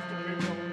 after the real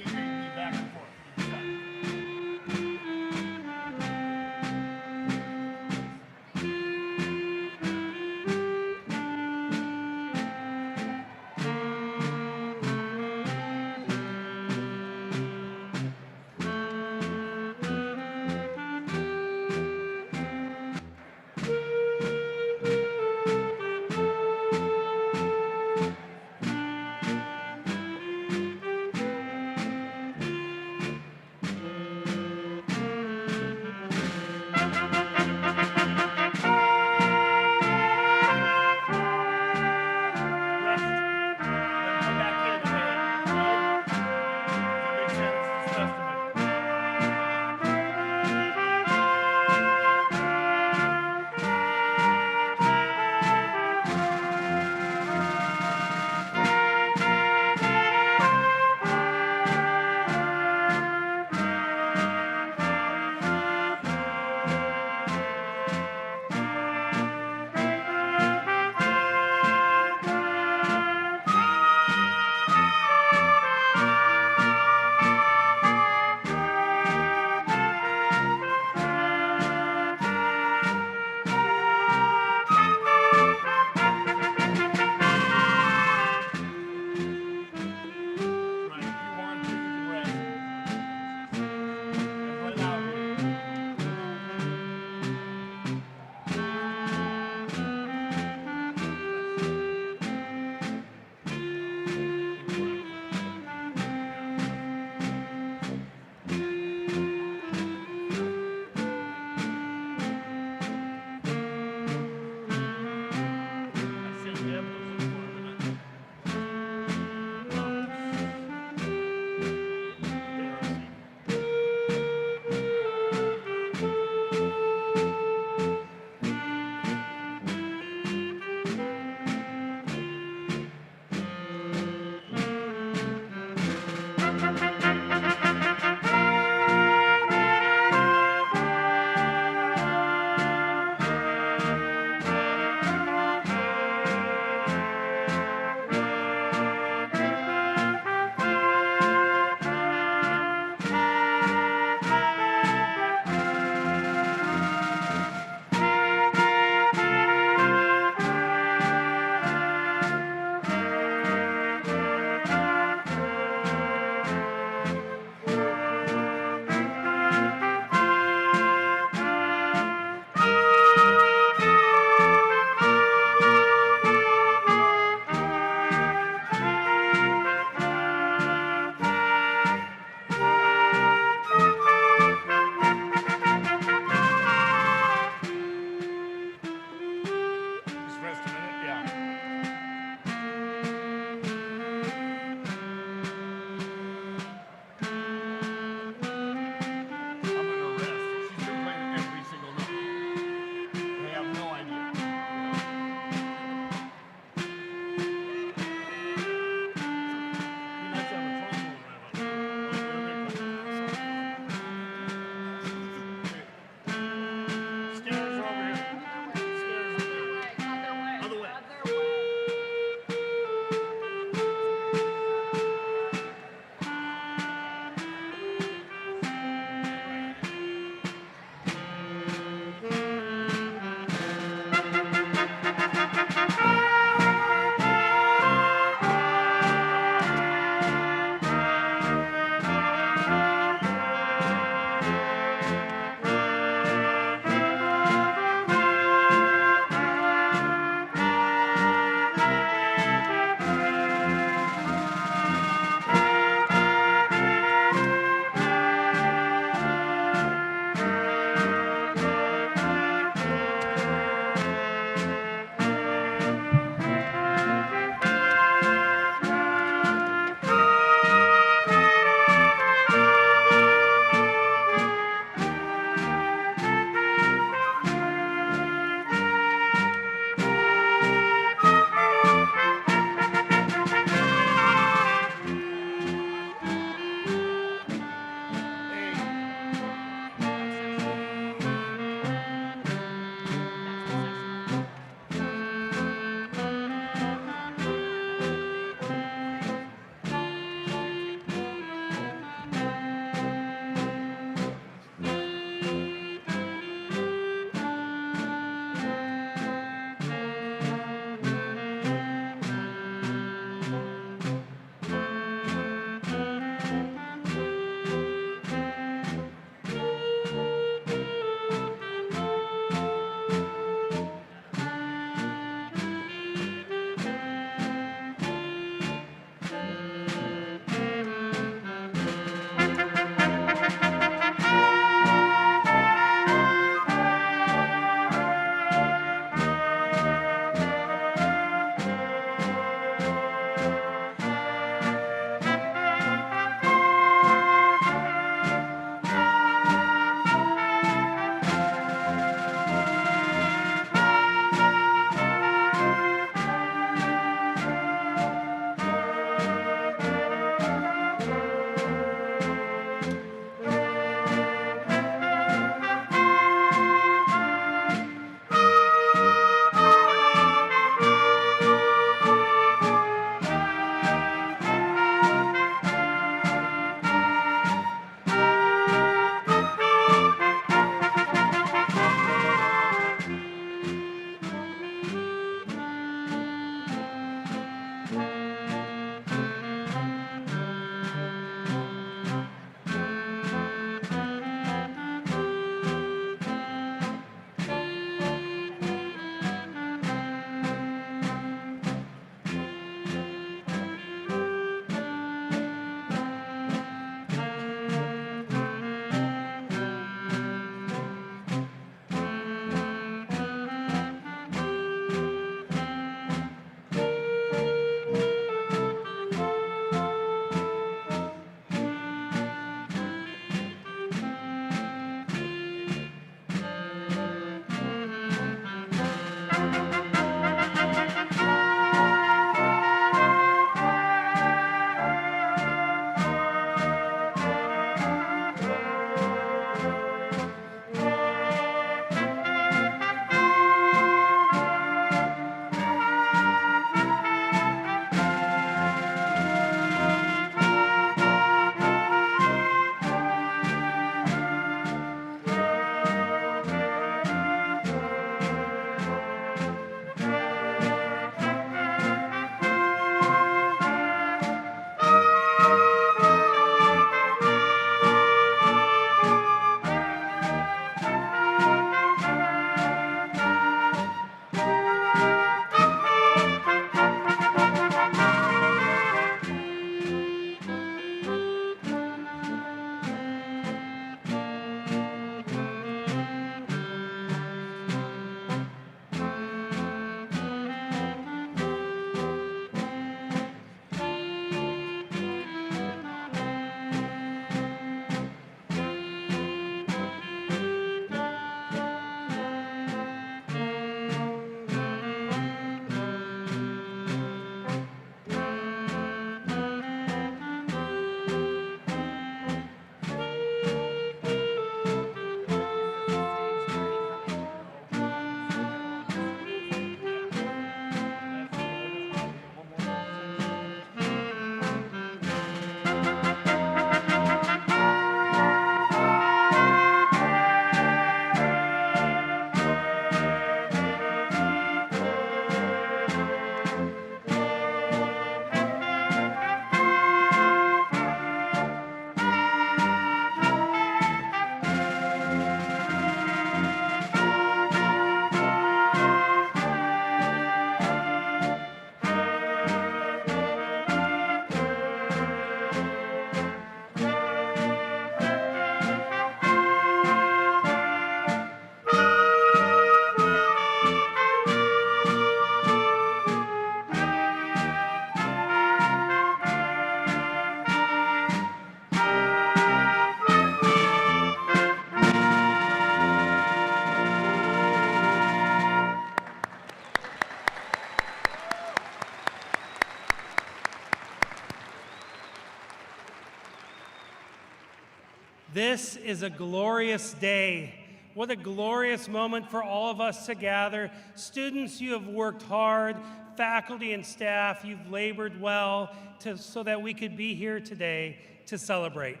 This is a glorious day. What a glorious moment for all of us to gather. Students, you have worked hard. Faculty and staff, you've labored well so that we could be here today to celebrate.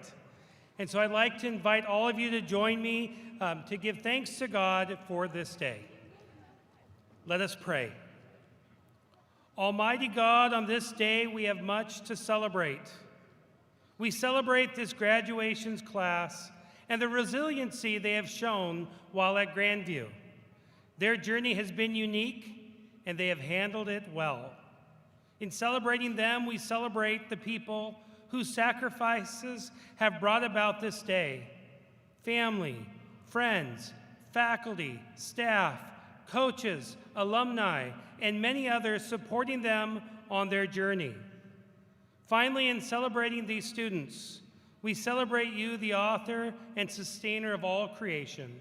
And so I'd like to invite all of you to join me to give thanks to God for this day. Let us pray. Almighty God, on this day we have much to celebrate. We celebrate this graduations class and the resiliency they have shown while at Grandview. Their journey has been unique, and they have handled it well. In celebrating them, we celebrate the people whose sacrifices have brought about this day: family, friends, faculty, staff, coaches, alumni, and many others supporting them on their journey. Finally, in celebrating these students, we celebrate you, the author and sustainer of all creation.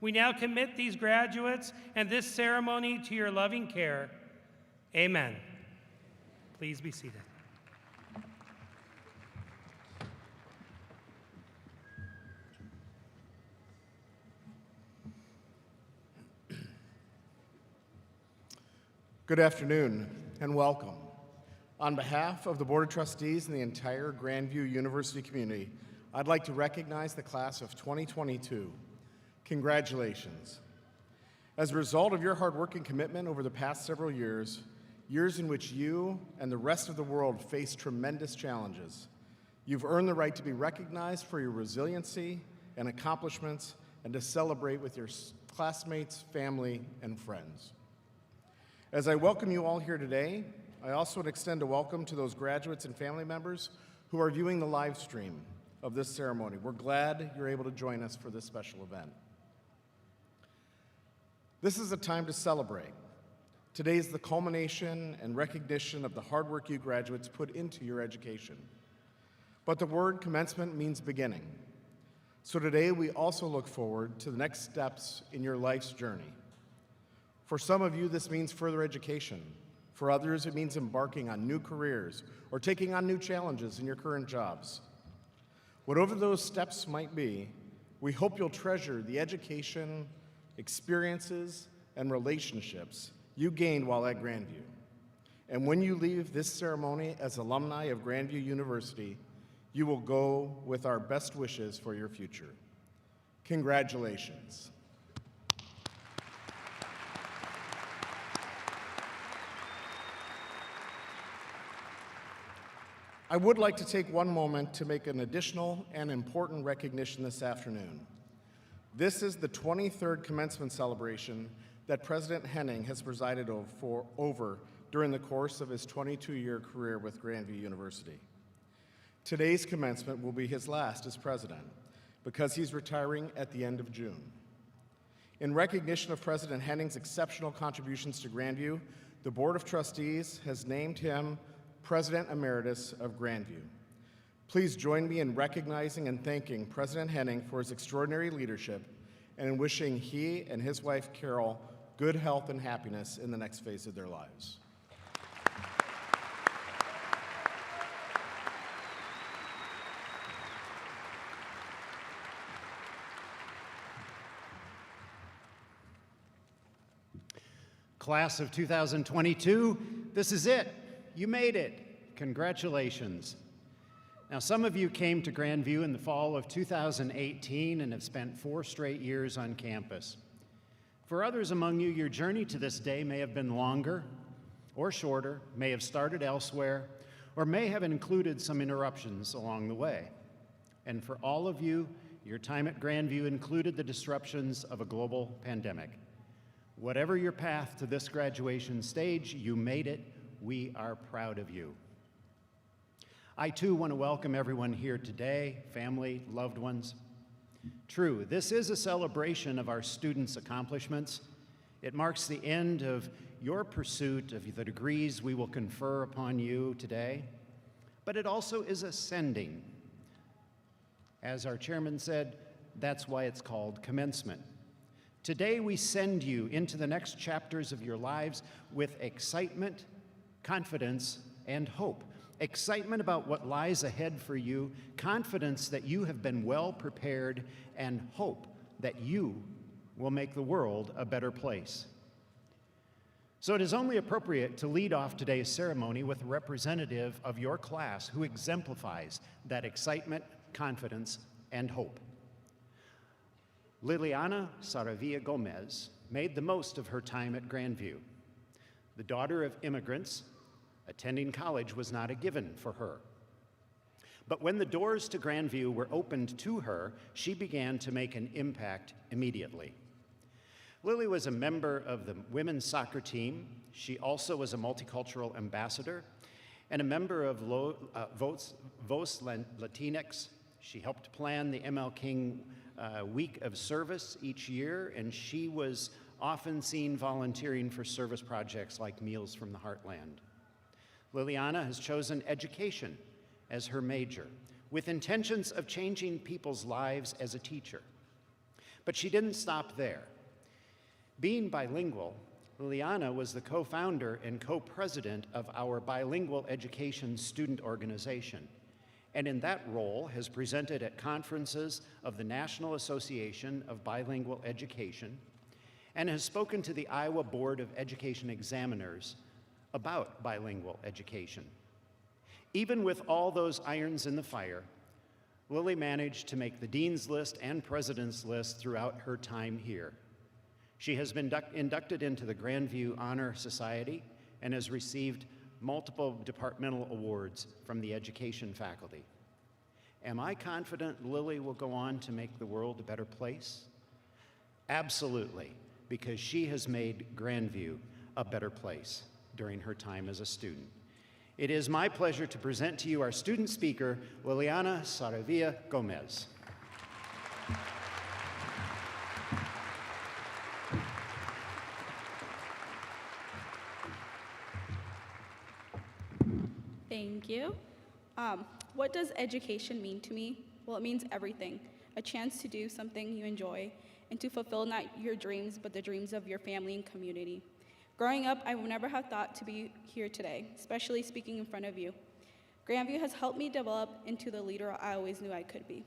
We now commit these graduates and this ceremony to your loving care. Amen. Please be seated. Good afternoon and welcome. On behalf of the Board of Trustees and the entire Grandview University community, I'd like to recognize the class of 2022. Congratulations. As a result of your hard work and commitment over the past several years, years in which you and the rest of the world faced tremendous challenges, you've earned the right to be recognized for your resiliency and accomplishments and to celebrate with your classmates, family, and friends. As I welcome you all here today, I also would extend a welcome to those graduates and family members who are viewing the live stream of this ceremony. We're glad you're able to join us for this special event. This is a time to celebrate. Today is the culmination and recognition of the hard work you graduates put into your education. But the word commencement means beginning. So today we also look forward to the next steps in your life's journey. For some of you, this means further education. For others, it means embarking on new careers or taking on new challenges in your current jobs. Whatever those steps might be, we hope you'll treasure the education, experiences, and relationships you gained while at Grandview. And when you leave this ceremony as alumni of Grandview University, you will go with our best wishes for your future. Congratulations. I would like to take one moment to make an additional and important recognition this afternoon. This is the 23rd commencement celebration that President Henning has presided over during the course of his 22-year career with Grandview University. Today's commencement will be his last as president because he's retiring at the end of June. In recognition of President Henning's exceptional contributions to Grandview, the Board of Trustees has named him President Emeritus of Grandview. Please join me in recognizing and thanking President Henning for his extraordinary leadership and in wishing he and his wife, Carol, good health and happiness in the next phase of their lives. Class of 2022, this is it. You made it. Congratulations. Now, some of you came to Grandview in the fall of 2018 and have spent 4 straight years on campus. For others among you, your journey to this day may have been longer or shorter, may have started elsewhere, or may have included some interruptions along the way. And for all of you, your time at Grandview included the disruptions of a global pandemic. Whatever your path to this graduation stage, you made it. We are proud of you. I too want to welcome everyone here today, family, loved ones. True, this is a celebration of our students' accomplishments. It marks the end of your pursuit of the degrees we will confer upon you today, but it also is a sending. As our chairman said, that's why it's called commencement. Today we send you into the next chapters of your lives with excitement, confidence, and hope. excitement about what lies ahead for you, confidence that you have been well prepared, and hope that you will make the world a better place. So it is only appropriate to lead off today's ceremony with a representative of your class who exemplifies that excitement, confidence, and hope. Leliana Saravilla Gomez made the most of her time at Grandview. The daughter of immigrants, attending college was not a given for her. But when the doors to Grandview were opened to her, she began to make an impact immediately. Lily was a member of the women's soccer team. She also was a multicultural ambassador and a member of Voz Latinx. She helped plan the ML King Week of Service each year, and she was often seen volunteering for service projects like Meals from the Heartland. Leliana has chosen education as her major, with intentions of changing people's lives as a teacher. But she didn't stop there. Being bilingual, Leliana was the co-founder and co-president of our bilingual education student organization, and in that role has presented at conferences of the National Association of Bilingual Education and has spoken to the Iowa Board of Education Examiners about bilingual education. Even with all those irons in the fire, Lily managed to make the Dean's List and President's List throughout her time here. She has been inducted into the Grandview Honor Society and has received multiple departmental awards from the education faculty. Am I confident Lily will go on to make the world a better place? Absolutely, because she has made Grandview a better place during her time as a student. It is my pleasure to present to you our student speaker, Leliana Saravilla Gomez. Thank you. What does education mean to me? Well, it means everything. A chance to do something you enjoy and to fulfill not your dreams, but the dreams of your family and community. Growing up, I would never have thought to be here today, especially speaking in front of you. Grandview has helped me develop into the leader I always knew I could be.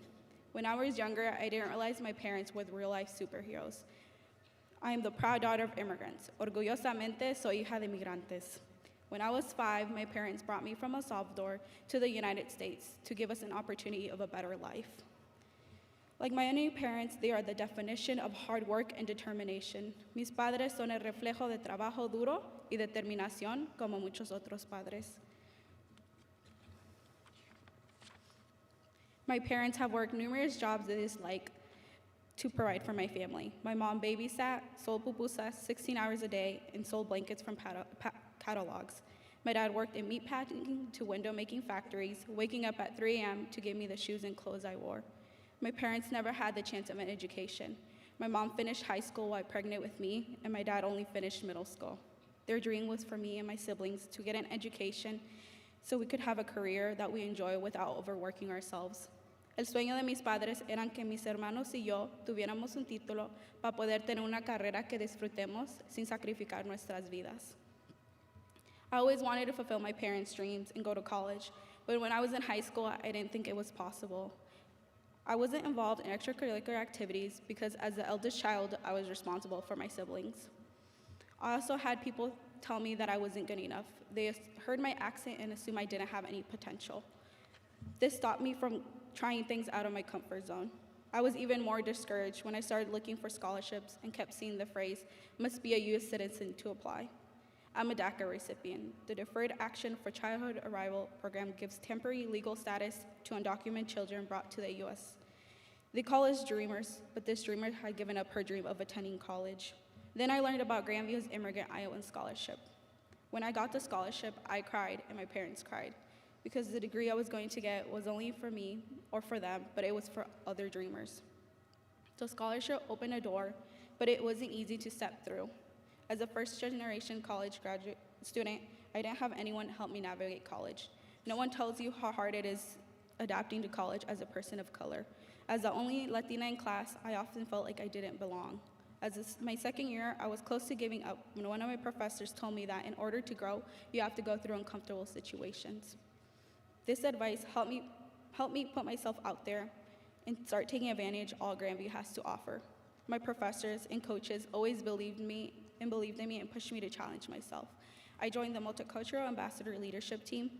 When I was younger, I didn't realize my parents were real-life superheroes. I am the proud daughter of immigrants. Orgullosamente soy hija de migrantes. When I was 5, my parents brought me from El Salvador to the United States to give us an opportunity of a better life. Like my new parents, they are the definition of hard work and determination. Mis padres son el reflejo de trabajo duro y determinación como muchos otros padres. My parents have worked numerous jobs that is like to provide for my family. My mom babysat, sold pupusas 16 hours a day, and sold blankets from catalogs. My dad worked in meat packing to window making factories, waking up at 3 a.m. to give me the shoes and clothes I wore. My parents never had the chance of an education. My mom finished high school while pregnant with me, and my dad only finished middle school. Their dream was for me and my siblings to get an education so we could have a career that we enjoy without overworking ourselves. El sueño de mis padres eran que mis hermanos y yo tuviéramos un título para poder tener una carrera que disfrutemos sin sacrificar nuestras vidas. I always wanted to fulfill my parents' dreams and go to college, but when I was in high school, I didn't think it was possible. I wasn't involved in extracurricular activities because as the eldest child, I was responsible for my siblings. I also had people tell me that I wasn't good enough. They heard my accent and assumed I didn't have any potential. This stopped me from trying things out of my comfort zone. I was even more discouraged when I started looking for scholarships and kept seeing the phrase, must be a U.S. citizen to apply. I'm a DACA recipient. The Deferred Action for Childhood Arrival program gives temporary legal status to undocumented children brought to the U.S. They call us dreamers, but this dreamer had given up her dream of attending college. Then I learned about Grandview's Immigrant Iowan Scholarship. When I got the scholarship, I cried and my parents cried because the degree I was going to get was only for me or for them, but it was for other dreamers. The scholarship opened a door, but it wasn't easy to step through. As a first-generation college graduate student, I didn't have anyone help me navigate college. No one tells you how hard it is adapting to college as a person of color. As the only Latina in class, I often felt like I didn't belong. My second year, I was close to giving up when one of my professors told me that in order to grow, you have to go through uncomfortable situations. This advice helped me put myself out there and start taking advantage of all Grandview has to offer. My professors and coaches always believed in me and pushed me to challenge myself. I joined the Multicultural Ambassador Leadership Team,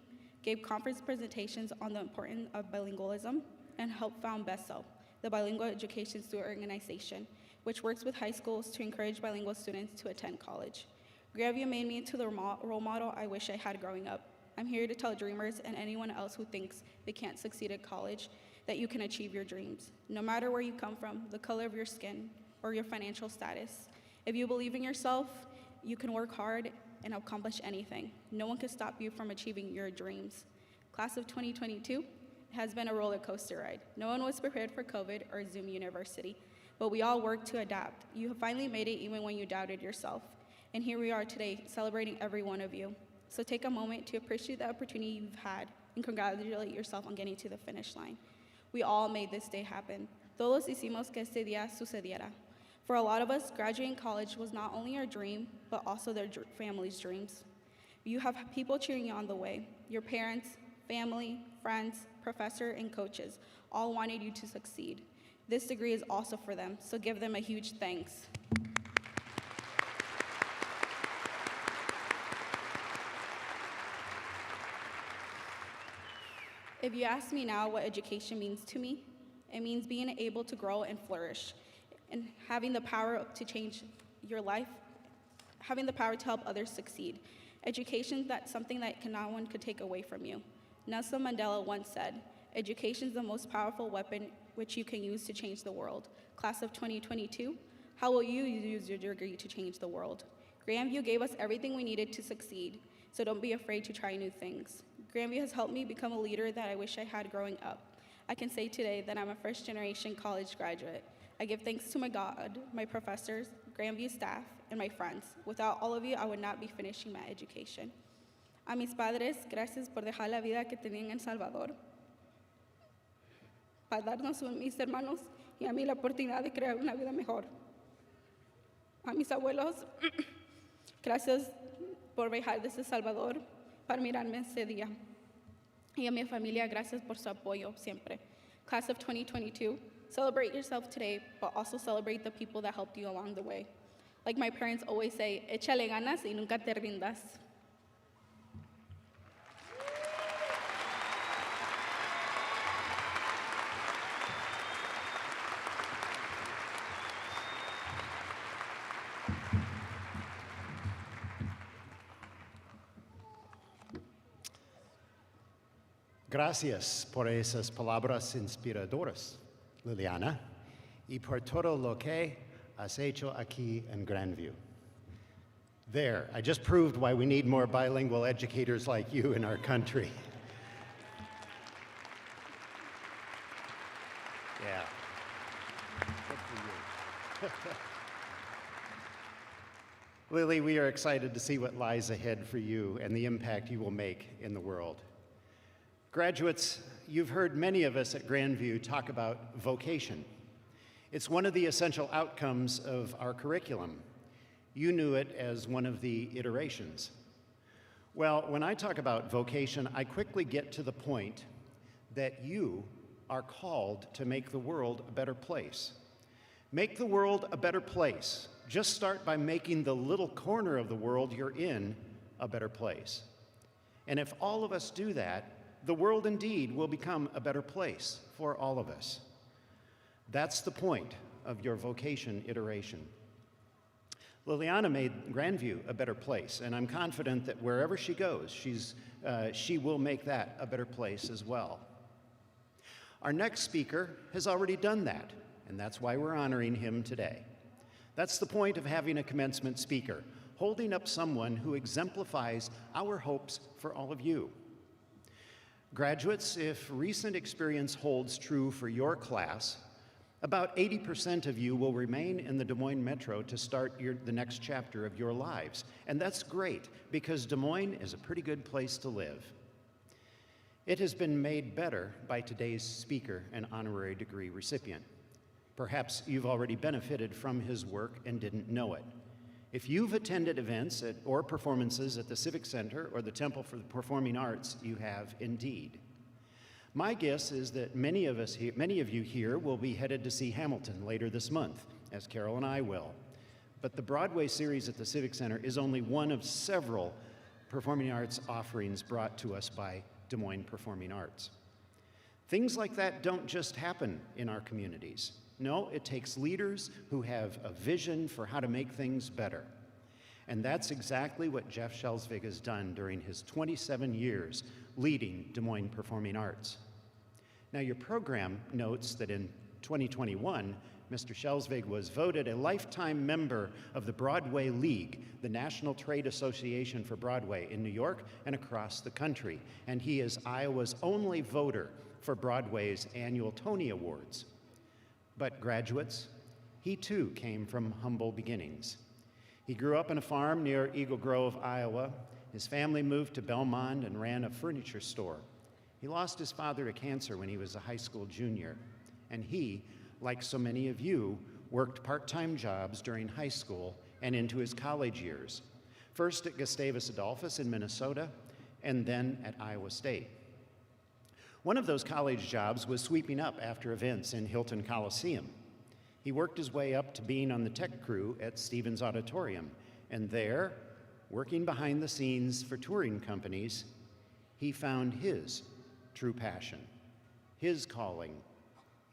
gave conference presentations on the importance of bilingualism, and helped found BESO, the Bilingual Education Student Organization, which works with high schools to encourage bilingual students to attend college. Grandview made me into the role model I wish I had growing up. I'm here to tell dreamers and anyone else who thinks they can't succeed at college that you can achieve your dreams, no matter where you come from, the color of your skin, or your financial status. If you believe in yourself, you can work hard and accomplish anything. No one can stop you from achieving your dreams. Class of 2022 has been a roller coaster ride. No one was prepared for COVID or Zoom University, but we all worked to adapt. You have finally made it even when you doubted yourself. And here we are today, celebrating every one of you. So take a moment to appreciate the opportunity you've had and congratulate yourself on getting to the finish line. We all made this day happen. Todos hicimos que este día sucediera. For a lot of us, graduating college was not only our dream, but also their family's dreams. You have people cheering you on the way. Your parents, family, friends, professor, and coaches all wanted you to succeed. This degree is also for them, so give them a huge thanks. If you ask me now what education means to me, it means being able to grow and flourish, and having the power to change your life, having the power to help others succeed. Education, that's something that no one could take away from you. Nelson Mandela once said, "Education is the most powerful weapon which you can use to change the world." Class of 2022, how will you use your degree to change the world? Grandview gave us everything we needed to succeed, so don't be afraid to try new things. Grandview has helped me become a leader that I wish I had growing up. I can say today that I'm a first-generation college graduate. I give thanks to my God, my professors, Grandview staff, and my friends. Without all of you, I would not be finishing my education. A mis padres, gracias por dejar la vida que tenían en El Salvador, para darnos a mis hermanos y a mí la oportunidad de crear una vida mejor. A mis abuelos, gracias por viajar desde El Salvador para mirarme ese día. Y a mi familia, gracias por su apoyo siempre. Class of 2022, celebrate yourself today, but also celebrate the people that helped you along the way. Like my parents always say, échale ganas y nunca te rindas. Gracias por esas palabras inspiradoras, Leliana, y por todo lo que has hecho aquí en Grandview. There, I just proved why we need more bilingual educators like you in our country. Yeah. Good for you. Lily, we are excited to see what lies ahead for you and the impact you will make in the world. Graduates, you've heard many of us at Grandview talk about vocation. It's one of the essential outcomes of our curriculum. You knew it as one of the iterations. Well, when I talk about vocation, I quickly get to the point that you are called to make the world a better place. Make the world a better place. Just start by making the little corner of the world you're in a better place. And if all of us do that, the world indeed will become a better place for all of us. That's the point of your vocation iteration. Leliana made Grandview a better place, and I'm confident that wherever she goes, she will make that a better place as well. Our next speaker has already done that, and that's why we're honoring him today. That's the point of having a commencement speaker, holding up someone who exemplifies our hopes for all of you. Graduates, if recent experience holds true for your class, about 80% of you will remain in the Des Moines Metro to start the next chapter of your lives. And that's great, because Des Moines is a pretty good place to live. It has been made better by today's speaker and honorary degree recipient. Perhaps you've already benefited from his work and didn't know it. If you've attended events or performances at the Civic Center or the Temple for the Performing Arts, you have indeed. My guess is that many of you here will be headed to see Hamilton later this month, as Carol and I will. But the Broadway series at the Civic Center is only one of several performing arts offerings brought to us by Des Moines Performing Arts. Things like that don't just happen in our communities. No, it takes leaders who have a vision for how to make things better. And that's exactly what Jeff Shelsvig has done during his 27 years leading Des Moines Performing Arts. Now, your program notes that in 2021, Mr. Shelsvig was voted a lifetime member of the Broadway League, the National Trade Association for Broadway in New York and across the country. And he is Iowa's only voter for Broadway's annual Tony Awards. But graduates, he too came from humble beginnings. He grew up on a farm near Eagle Grove, Iowa. His family moved to Belmont and ran a furniture store. He lost his father to cancer when he was a high school junior. And he, like so many of you, worked part-time jobs during high school and into his college years, first at Gustavus Adolphus in Minnesota, and then at Iowa State. One of those college jobs was sweeping up after events in Hilton Coliseum. He worked his way up to being on the tech crew at Stevens Auditorium, and there, working behind the scenes for touring companies, he found his true passion, his calling,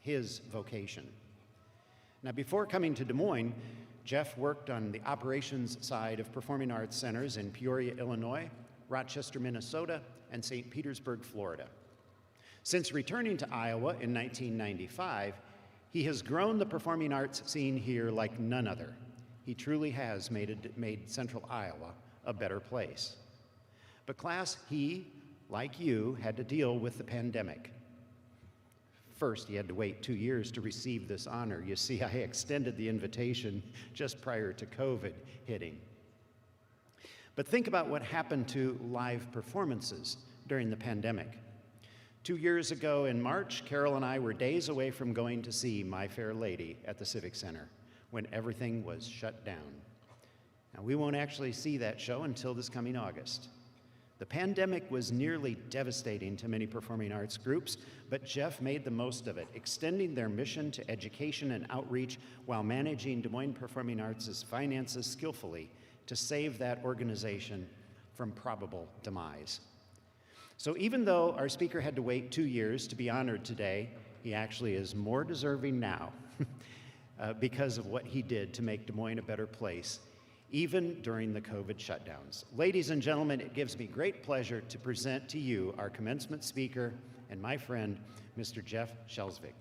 his vocation. Now, before coming to Des Moines, Jeff worked on the operations side of performing arts centers in Peoria, Illinois, Rochester, Minnesota, and St. Petersburg, Florida. Since returning to Iowa in 1995, he has grown the performing arts scene here like none other. He truly has made Central Iowa a better place. But class, he, like you, had to deal with the pandemic. First, he had to wait 2 years to receive this honor. You see, I extended the invitation just prior to COVID hitting. But think about what happened to live performances during the pandemic. 2 years ago in March, Carol and I were days away from going to see My Fair Lady at the Civic Center when everything was shut down. Now, we won't actually see that show until this coming August. The pandemic was nearly devastating to many performing arts groups, but Jeff made the most of it, extending their mission to education and outreach while managing Des Moines Performing Arts' finances skillfully to save that organization from probable demise. So even though our speaker had to wait 2 years to be honored today, he actually is more deserving now because of what he did to make Des Moines a better place, even during the COVID shutdowns. Ladies and gentlemen, it gives me great pleasure to present to you our commencement speaker and my friend, Mr. Jeff Shelsvig.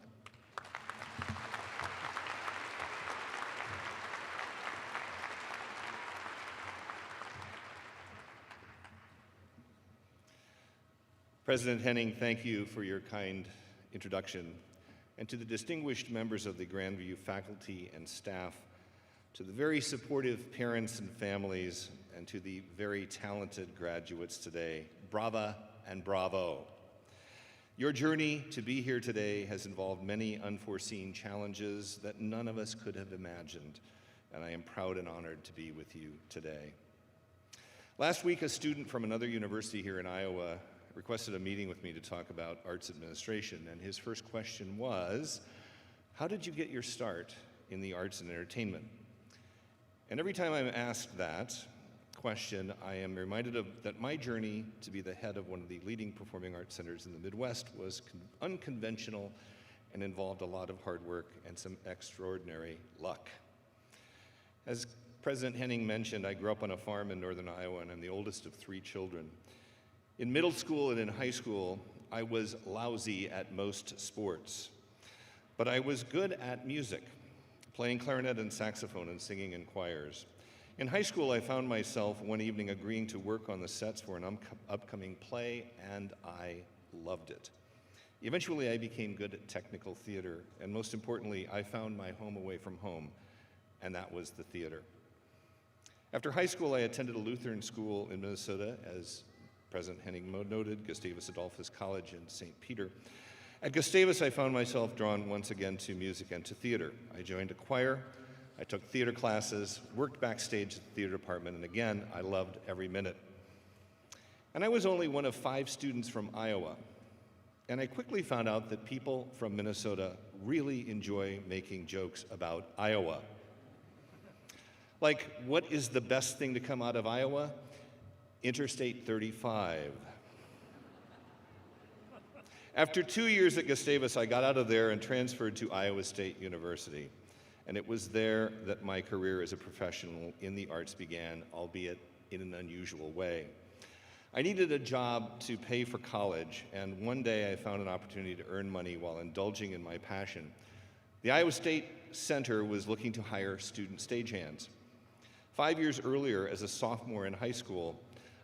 President Henning, thank you for your kind introduction, and to the distinguished members of the Grandview faculty and staff, to the very supportive parents and families, and to the very talented graduates today, brava and bravo. Your journey to be here today has involved many unforeseen challenges that none of us could have imagined, and I am proud and honored to be with you today. Last week, a student from another university here in Iowa requested a meeting with me to talk about arts administration, and his first question was, how did you get your start in the arts and entertainment? And every time I'm asked that question, I am reminded that my journey to be the head of one of the leading performing arts centers in the Midwest was unconventional and involved a lot of hard work and some extraordinary luck. As President Henning mentioned, I grew up on a farm in northern Iowa, and I'm the oldest of 3 children. In middle school and in high school, I was lousy at most sports, but I was good at music, playing clarinet and saxophone and singing in choirs. In high school, I found myself one evening agreeing to work on the sets for an upcoming play, and I loved it. Eventually, I became good at technical theater, and most importantly, I found my home away from home, and that was the theater. After high school, I attended a Lutheran school in Minnesota, as President Henning noted, Gustavus Adolphus College in St. Peter. At Gustavus, I found myself drawn once again to music and to theater. I joined a choir, I took theater classes, worked backstage at the theater department, and again, I loved every minute. And I was only one of 5 students from Iowa And I quickly found out that people from Minnesota really enjoy making jokes about Iowa. Like, what is the best thing to come out of Iowa? Interstate 35. After 2 years at Gustavus, I got out of there and transferred to Iowa State University. And it was there that my career as a professional in the arts began, albeit in an unusual way. I needed a job to pay for college, and one day I found an opportunity to earn money while indulging in my passion. The Iowa State Center was looking to hire student stagehands. 5 years earlier, as a sophomore in high school,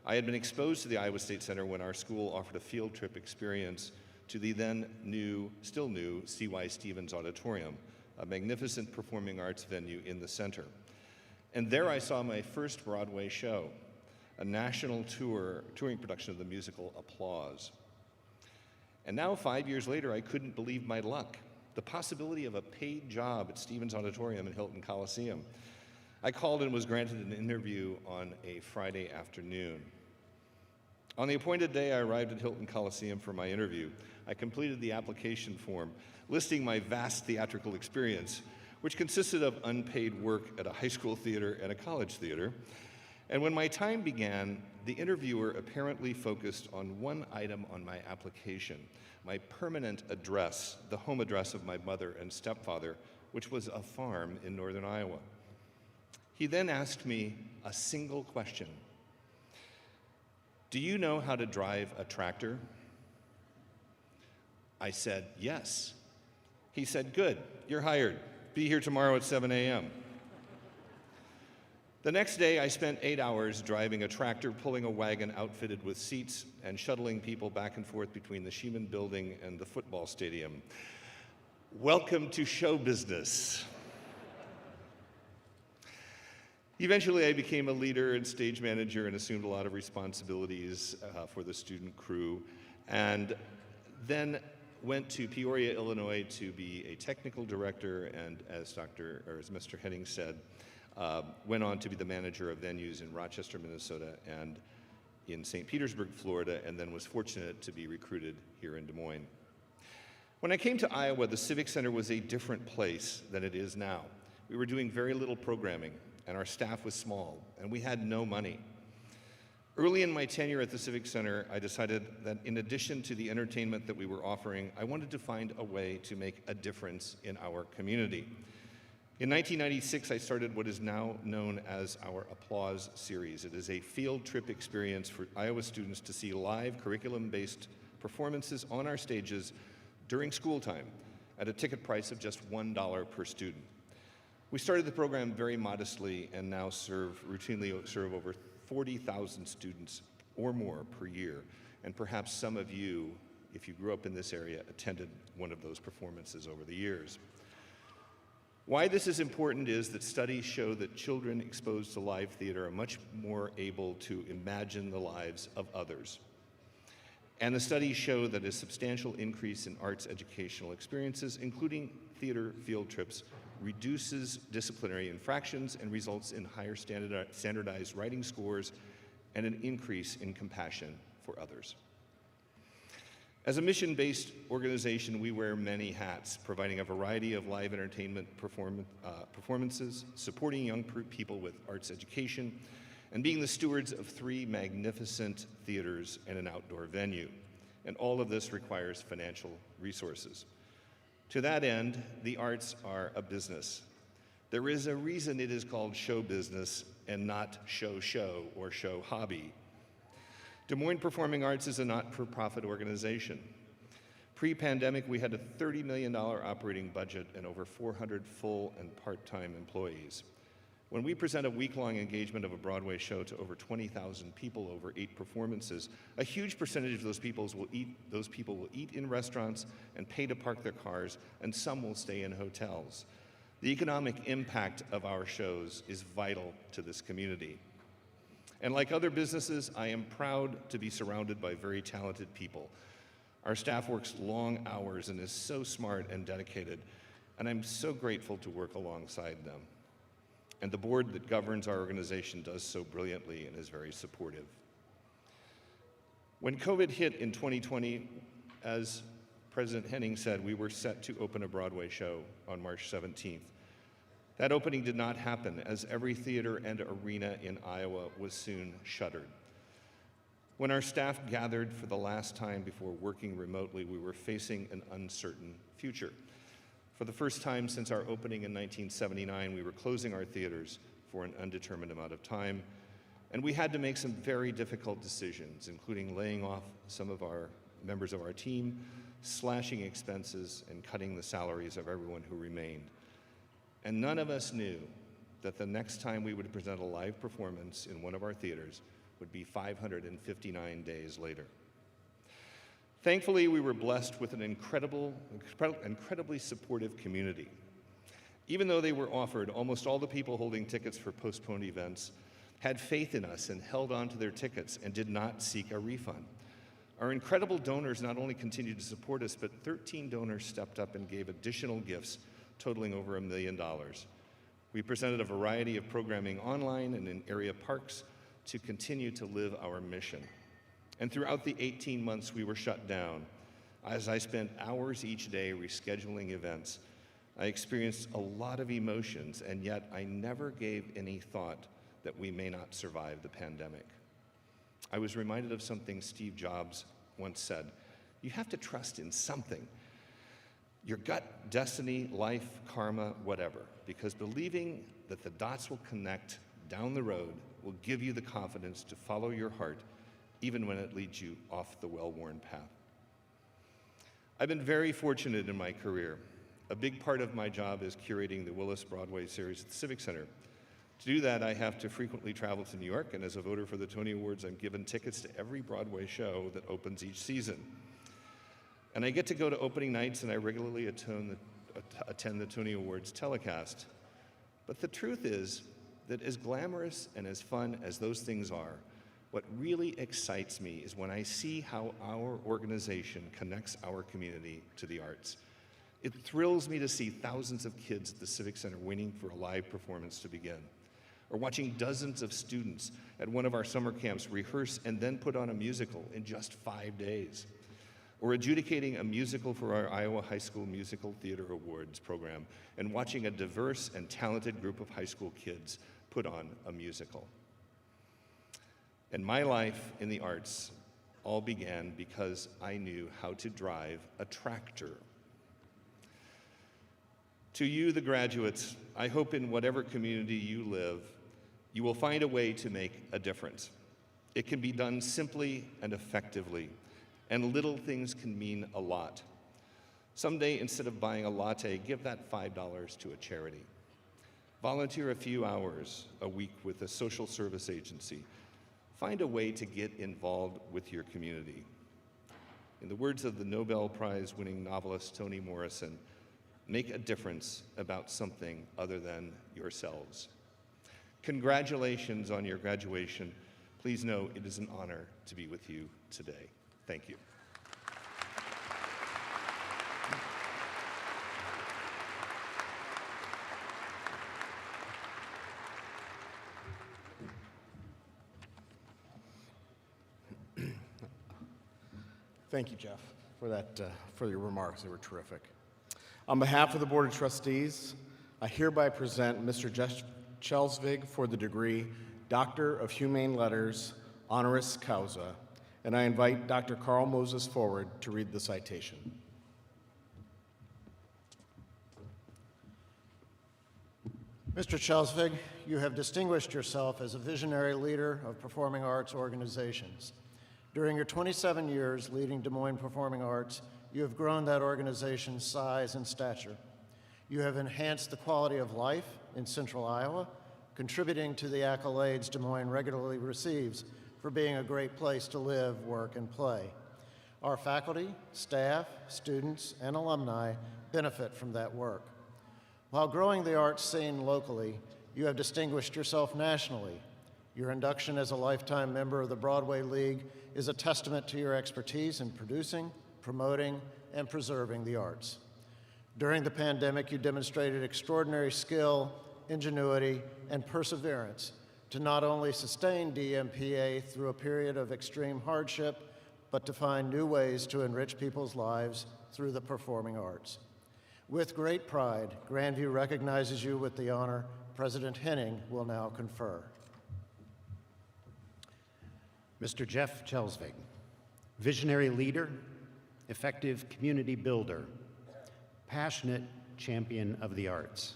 I had been exposed to the Iowa State Center when our school offered a field trip experience to the then new, still new, C.Y. Stevens Auditorium, a magnificent performing arts venue in the center. And there I saw my first Broadway show, a national touring production of the musical Applause. And now, 5 years later, I couldn't believe my luck. The possibility of a paid job at Stevens Auditorium in Hilton Coliseum. I called and was granted an interview on a Friday afternoon. On the appointed day, I arrived at Hilton Coliseum for my interview. I completed the application form, listing my vast theatrical experience, which consisted of unpaid work at a high school theater and a college theater. And when my time began, the interviewer apparently focused on one item on my application, my permanent address, the home address of my mother and stepfather, which was a farm in northern Iowa. He then asked me a single question. Do you know how to drive a tractor? I said, yes. He said, good, you're hired. Be here tomorrow at 7 a.m. The next day, I spent 8 hours driving a tractor, pulling a wagon outfitted with seats, and shuttling people back and forth between the Sheeman Building and the football stadium. Welcome to show business. Eventually, I became a leader and stage manager and assumed a lot of responsibilities for the student crew, and then went to Peoria, Illinois to be a technical director, and as Mr. Henning said, went on to be the manager of venues in Rochester, Minnesota, and in St. Petersburg, Florida, and then was fortunate to be recruited here in Des Moines. When I came to Iowa, the Civic Center was a different place than it is now. We were doing very little programming, and our staff was small, and we had no money. Early in my tenure at the Civic Center, I decided that in addition to the entertainment that we were offering, I wanted to find a way to make a difference in our community. In 1996, I started what is now known as our Applause series. It is a field trip experience for Iowa students to see live curriculum-based performances on our stages during school time at a ticket price of just $1 per student. We started the program very modestly and now routinely serve over 40,000 students or more per year. And perhaps some of you, if you grew up in this area, attended one of those performances over the years. Why this is important is that studies show that children exposed to live theater are much more able to imagine the lives of others. And the studies show that a substantial increase in arts educational experiences, including theater field trips, reduces disciplinary infractions and results in higher standardized writing scores and an increase in compassion for others. As a mission-based organization, we wear many hats, providing a variety of live entertainment performances, supporting young people with arts education, and being the stewards of 3 magnificent theaters and an outdoor venue. And all of this requires financial resources. To that end, the arts are a business. There is a reason it is called show business and not show or show hobby. Des Moines Performing Arts is a not-for-profit organization. Pre-pandemic, we had a $30 million operating budget and over 400 full and part-time employees. When we present a week-long engagement of a Broadway show to over 20,000 people over 8 performances, a huge percentage of those people will eat in restaurants and pay to park their cars, and some will stay in hotels. The economic impact of our shows is vital to this community. And like other businesses, I am proud to be surrounded by very talented people. Our staff works long hours and is so smart and dedicated, and I'm so grateful to work alongside them. And the board that governs our organization does so brilliantly and is very supportive. When COVID hit in 2020, as President Henning said, we were set to open a Broadway show on March 17th. That opening did not happen, as every theater and arena in Iowa was soon shuttered. When our staff gathered for the last time before working remotely, we were facing an uncertain future. For the first time since our opening in 1979, we were closing our theaters for an undetermined amount of time, and we had to make some very difficult decisions, including laying off some of our members of our team, slashing expenses, and cutting the salaries of everyone who remained. And none of us knew that the next time we would present a live performance in one of our theaters would be 559 days later. Thankfully, we were blessed with an incredibly supportive community. Even though they were offered, almost all the people holding tickets for postponed events had faith in us and held on to their tickets and did not seek a refund. Our incredible donors not only continued to support us, but 13 donors stepped up and gave additional gifts totaling over $1 million. We presented a variety of programming online and in area parks to continue to live our mission. And throughout the 18 months we were shut down, as I spent hours each day rescheduling events, I experienced a lot of emotions, and yet I never gave any thought that we may not survive the pandemic. I was reminded of something Steve Jobs once said: you have to trust in something. Your gut, destiny, life, karma, whatever, because believing that the dots will connect down the road will give you the confidence to follow your heart, even when it leads you off the well-worn path. I've been very fortunate in my career. A big part of my job is curating the Willis Broadway series at the Civic Center. To do that, I have to frequently travel to New York, and as a voter for the Tony Awards, I'm given tickets to every Broadway show that opens each season. And I get to go to opening nights, and I regularly attend the Tony Awards telecast. But the truth is that as glamorous and as fun as those things are, what really excites me is when I see how our organization connects our community to the arts. It thrills me to see thousands of kids at the Civic Center waiting for a live performance to begin, or watching dozens of students at one of our summer camps rehearse and then put on a musical in just 5 days, or adjudicating a musical for our Iowa High School Musical Theater Awards program and watching a diverse and talented group of high school kids put on a musical. And my life in the arts all began because I knew how to drive a tractor. To you, the graduates, I hope in whatever community you live, you will find a way to make a difference. It can be done simply and effectively, and little things can mean a lot. Someday, instead of buying a latte, give that $5 to a charity. Volunteer a few hours a week with a social service agency. Find a way to get involved with your community. In the words of the Nobel Prize-winning novelist Toni Morrison, make a difference about something other than yourselves. Congratulations on your graduation. Please know it is an honor to be with you today. Thank you. Thank you, Jeff, for your remarks. They were terrific. On behalf of the Board of Trustees, I hereby present Mr. Jeff Chelsvig for the degree Doctor of Humane Letters, Honoris Causa, and I invite Dr. Carl Moses forward to read the citation. Mr. Chelsvig, you have distinguished yourself as a visionary leader of performing arts organizations. During your 27 years leading Des Moines Performing Arts, you have grown that organization's size and stature. You have enhanced the quality of life in Central Iowa, contributing to the accolades Des Moines regularly receives for being a great place to live, work, and play. Our faculty, staff, students, and alumni benefit from that work. While growing the arts scene locally, you have distinguished yourself nationally. Your induction as a lifetime member of the Broadway League is a testament to your expertise in producing, promoting, and preserving the arts. During the pandemic, you demonstrated extraordinary skill, ingenuity, and perseverance to not only sustain DMPA through a period of extreme hardship, but to find new ways to enrich people's lives through the performing arts. With great pride, Grandview recognizes you with the honor President Henning will now confer. Mr. Jeff Chelsvig, visionary leader, effective community builder, passionate champion of the arts,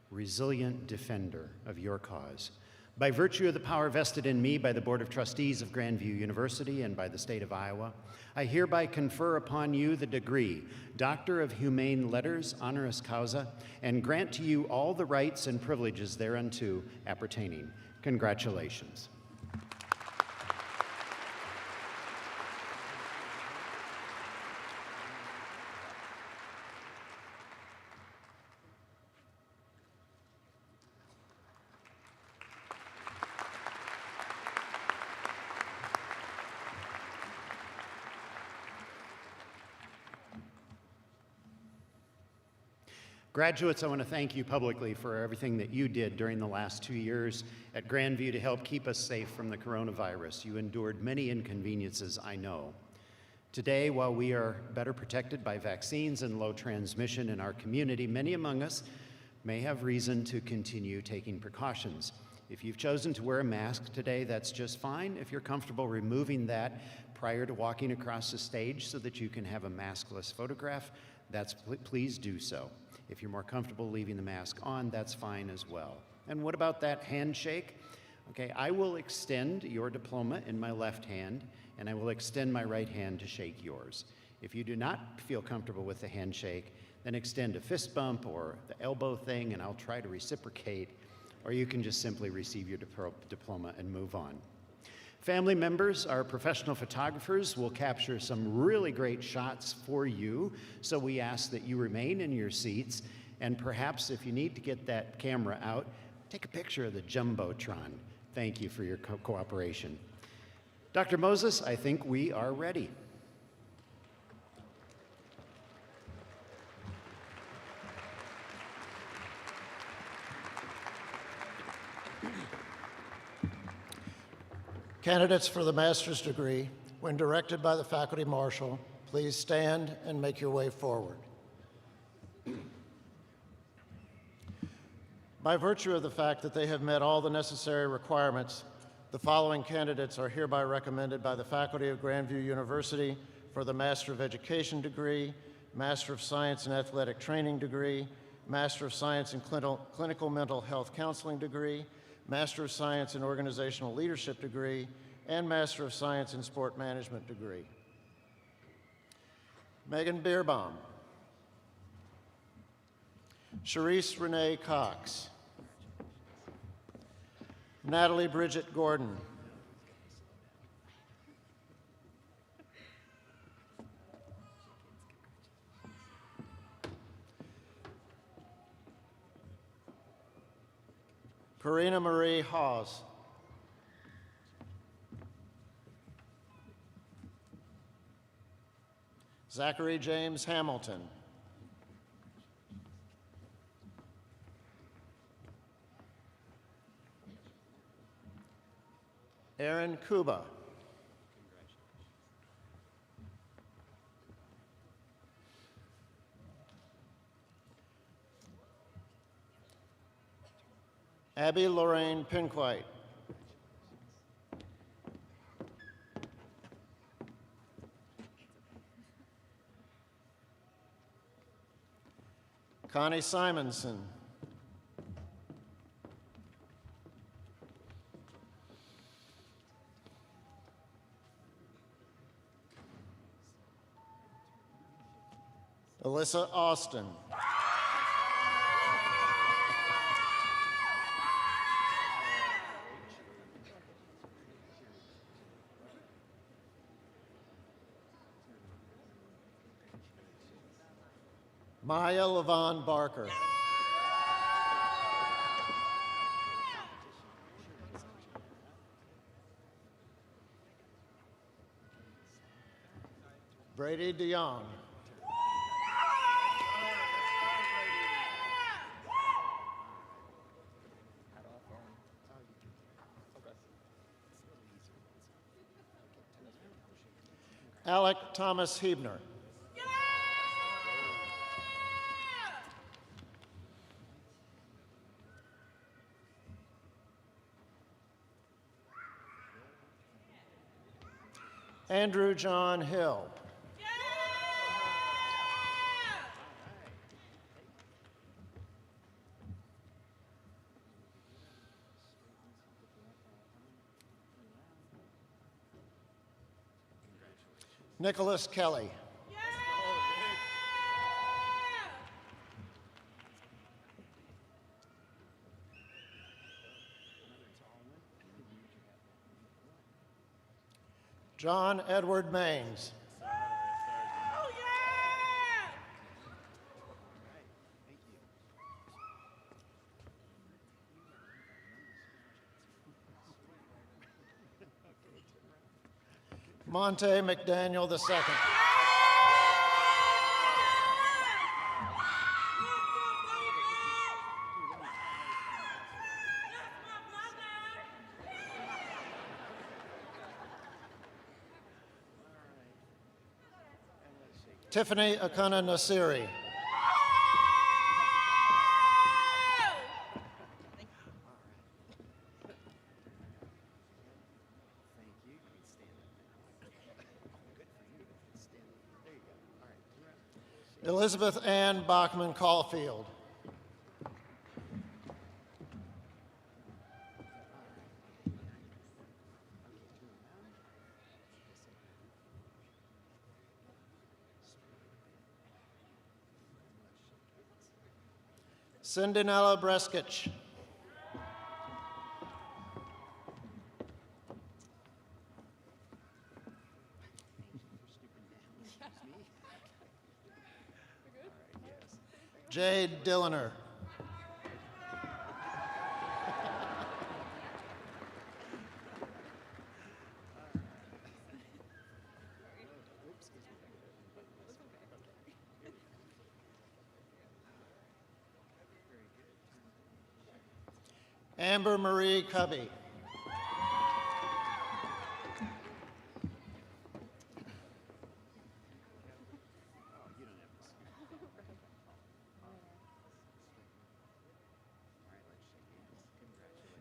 resilient defender of your cause. By virtue of the power vested in me by the Board of Trustees of Grandview University and by the state of Iowa, I hereby confer upon you the degree, Doctor of Humane Letters, Honoris Causa, and grant to you all the rights and privileges thereunto appertaining. Congratulations. Graduates, I want to thank you publicly for everything that you did during the last 2 years at Grandview to help keep us safe from the coronavirus. You endured many inconveniences, I know. Today, while we are better protected by vaccines and low transmission in our community, many among us may have reason to continue taking precautions. If you've chosen to wear a mask today, that's just fine. If you're comfortable removing that prior to walking across the stage so that you can have a maskless photograph, please do so. If you're more comfortable leaving the mask on, that's fine as well. And what about that handshake? Okay, I will extend your diploma in my left hand, and I will extend my right hand to shake yours. If you do not feel comfortable with the handshake, then extend a fist bump or the elbow thing, and I'll try to reciprocate, or you can just simply receive your diploma and move on. Family members, our professional photographers, will capture some really great shots for you, so we ask that you remain in your seats, and perhaps if you need to get that camera out, take a picture of the Jumbotron. Thank you for your cooperation. Dr. Moses, I think we are ready. Candidates for the master's degree, when directed by the faculty marshal, please stand and make your way forward. By virtue of the fact that they have met all the necessary requirements, the following candidates are hereby recommended by the faculty of Grandview University for the Master of Education degree, Master of Science in Athletic Training degree, Master of Science in Clinical Mental Health Counseling degree, Master of Science in Organizational Leadership degree, and Master of Science in Sport Management degree. Megan Beerbaum, Charisse Renee Cox, Natalie Bridget Gordon, Karina Marie Hawes, Zachary James Hamilton, Aaron Kuba, Abby Lorraine Pinkwhite, Connie Simonson, Alyssa Austin, Maya Levon Barker, Brady DeYoung, Alec Thomas Hebner. Andrew John Hill. Nicholas Kelly. John Edward Maines. Monte McDaniel II. Tiffany Akana Nasiri. Elizabeth Ann Bachman Caulfield. Cindanella Breskich. Jade Dilliner. Amber Marie Cubby.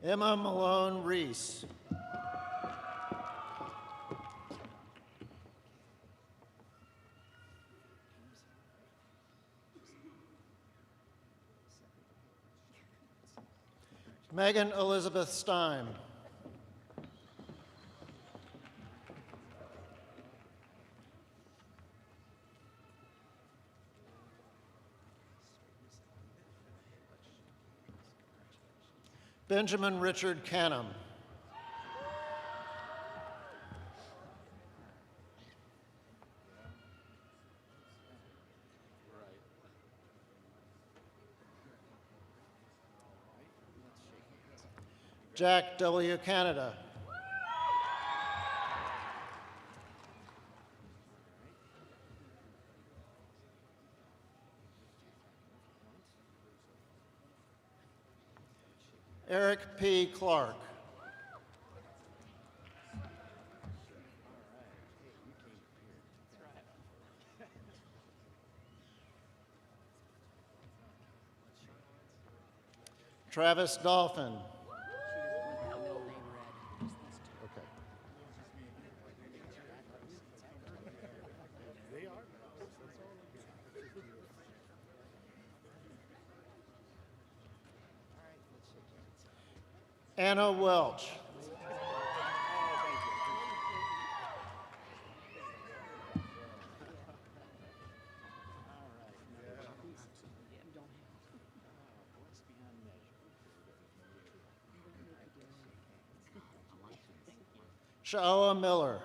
Emma Malone Reese. Megan Elizabeth Stein. Benjamin Richard Canham. Jack W. Canada. Eric P. Clark. Travis Dolphin. Anna Welch. Shaoa Miller.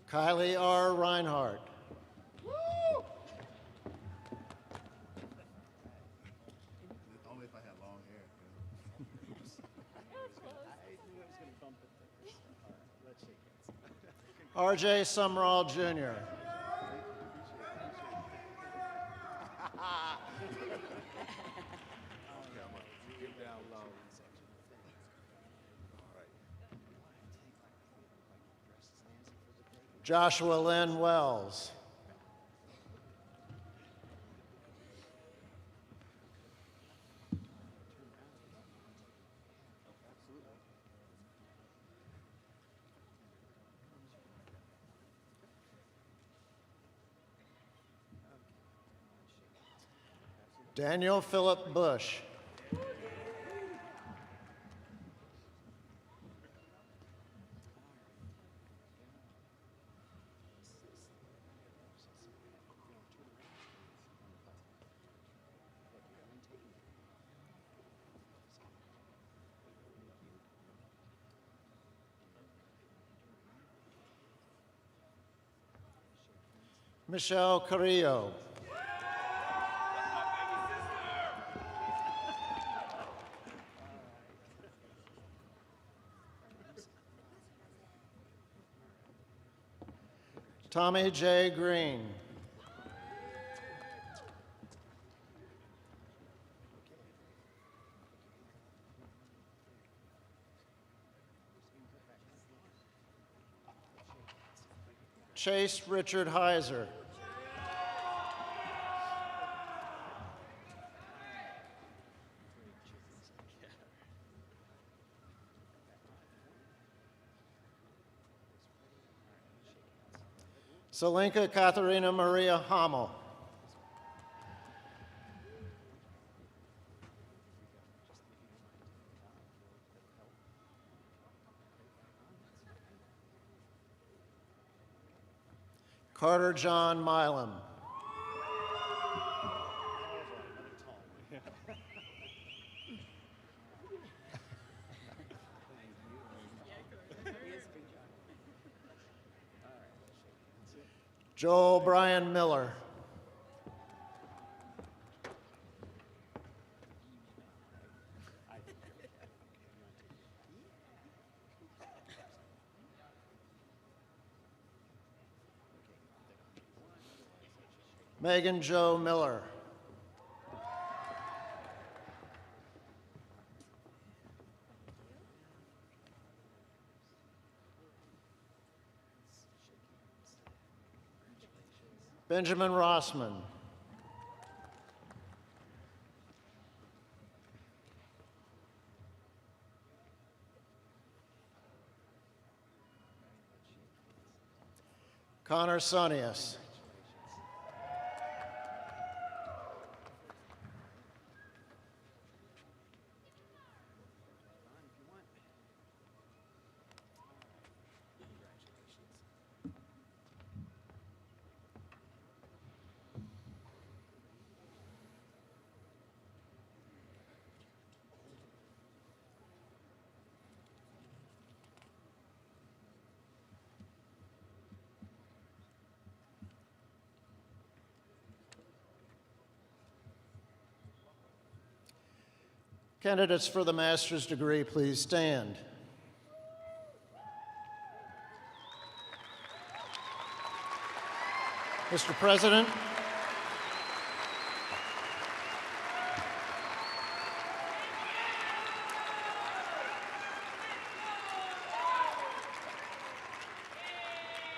Kylie R. Reinhardt. Only if I had long hair. R.J. Sumrall, Jr. Joshua Lynn Wells. Daniel Philip Bush. Michelle Carrillo. Tommy J. Green. Chase Richard Heiser. Selenka Katharina Maria Hamel. Carter John Milam. Joel Brian Miller. Megan Jo Miller. Benjamin Rossman. Connor Sonius. Candidates for the master's degree, please stand. Mr. President,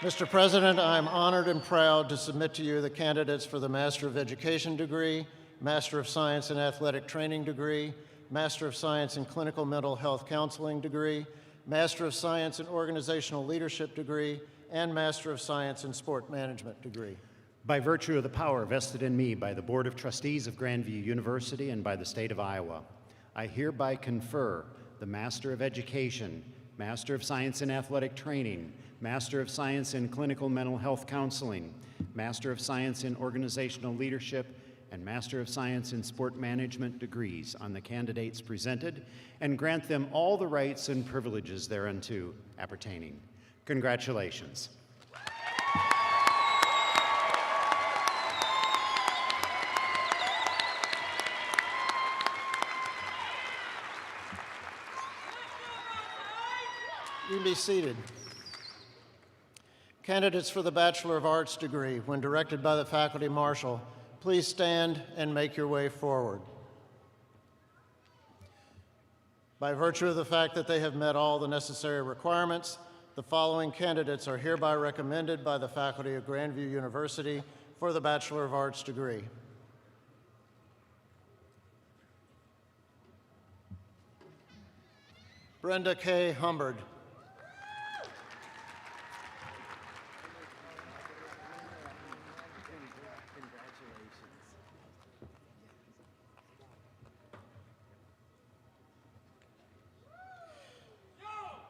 Mr. President, I am honored and proud to submit to you the candidates for the Master of Education degree, Master of Science in Athletic Training degree, Master of Science in Clinical Mental Health Counseling degree, Master of Science in Organizational Leadership degree, and Master of Science in Sport Management degree. By virtue of the power vested in me by the Board of Trustees of Grandview University and by the state of Iowa, I hereby confer the Master of Education, Master of Science in Athletic Training, Master of Science in Clinical Mental Health Counseling, Master of Science in Organizational Leadership, and Master of Science in Sport Management degrees on the candidates presented, and grant them all the rights and privileges thereunto appertaining. Congratulations. You can be seated. Candidates for the Bachelor of Arts degree, when directed by the faculty marshal, please stand and make your way forward. By virtue of the fact that they have met all the necessary requirements, the following candidates are hereby recommended by the faculty of Grandview University for the Bachelor of Arts degree. Brenda K. Humbard.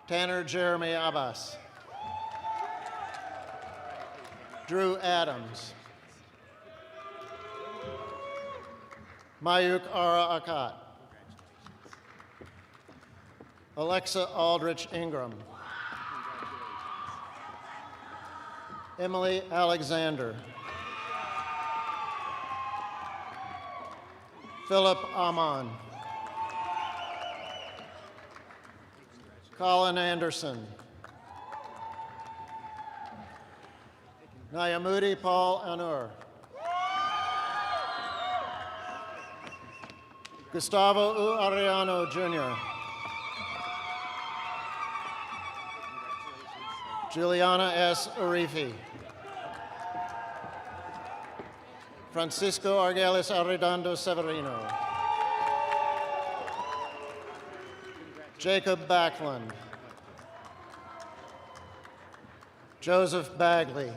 Tanner Jeremy Abbas. Drew Adams. Mayuk Ara Akat. Alexa Aldrich Ingram. Emily Alexander. Philip Amon. Colin Anderson. Nayamudi Paul Anur. Gustavo U. Ariano, Jr. Juliana S. Arifi. Francisco Argelis Arredondo Severino. Jacob Backlund. Joseph Bagley.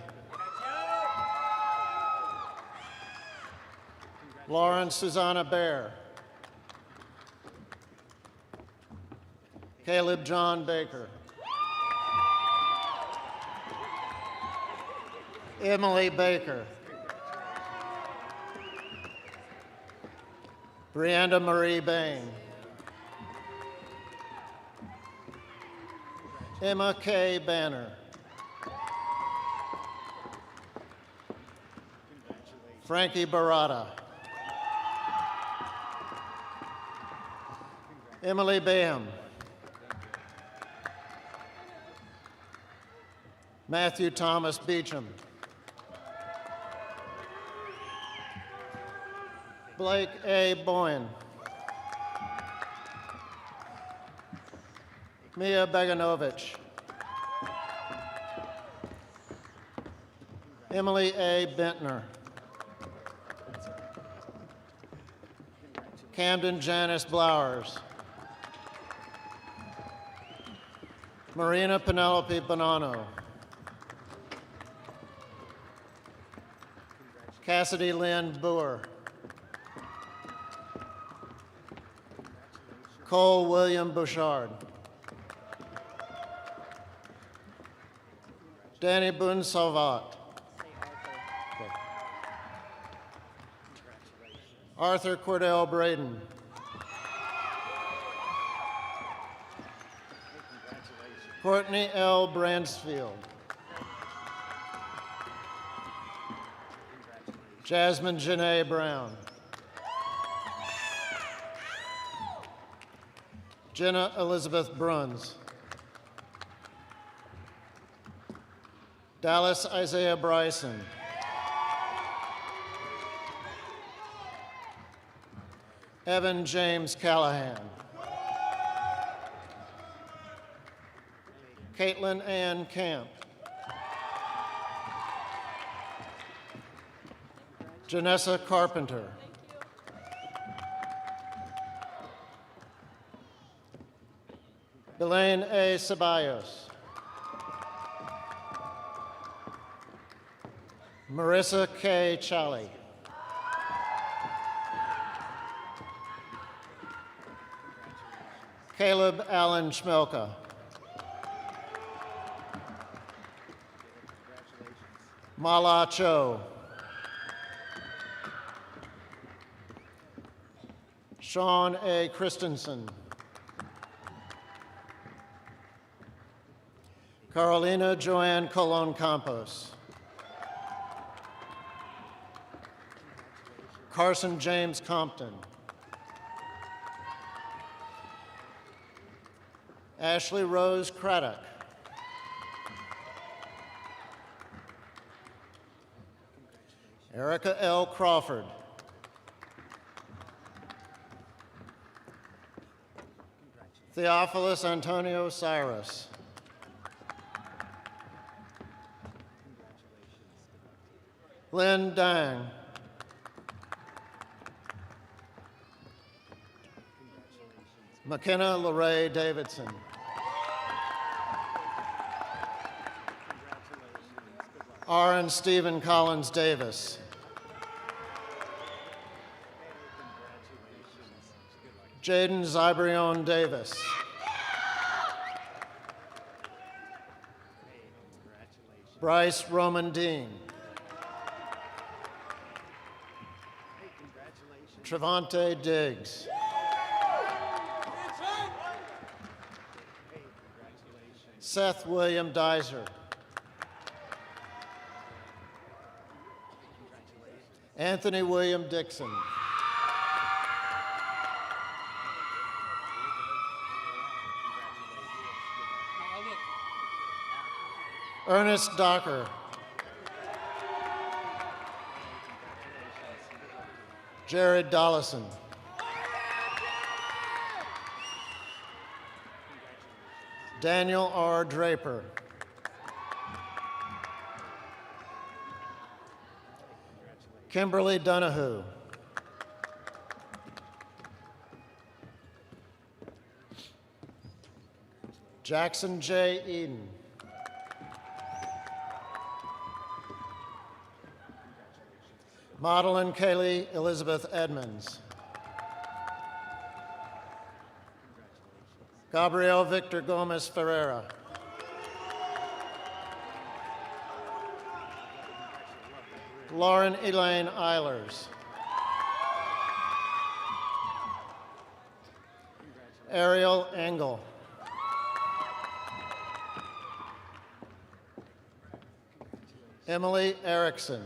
Lauren Susanna Bear. Caleb John Baker. Emily Baker. Brianda Marie Bain. Emma K. Banner. Frankie Barata. Emily Bayham. Matthew Thomas Beecham. Blake A. Boyne. Mia Beganovich. Emily A. Bentner. Camden Janice Blowers. Marina Penelope Bonanno. Cassidy Lynn Boer. Cole William Bouchard. Danny Boone Salvat. Arthur Cordell Braden. Courtney L. Bransfield. Jasmine Janae Brown. Jenna Elizabeth Bruns. Dallas Isaiah Bryson. Evan James Callahan. Caitlin Ann Camp. Janessa Carpenter. Elaine A. Ceballos. Marissa K. Chali. Caleb Allen Schmelka. Mala Cho. Sean A. Christensen. Carolina Joanne Colon Campos. Carson James Compton. Ashley Rose Craddock. Erica L. Crawford. Theophilus Antonio Cyrus. Lynn Dang. McKenna LeRae Davidson. Aaron Stephen Collins Davis. Jaden Zybrion Davis. Bryce Roman Dean. Trevante Diggs. Seth William Dizer. Anthony William Dixon. Ernest Docker. Jared Dollison. Daniel R. Draper. Kimberly Donahue. Jackson J. Eden. Madeline Kaylee Elizabeth Edmonds. Gabriel Victor Gomez Ferreira. Lauren Elaine Eilers. Ariel Engel. Emily Erickson.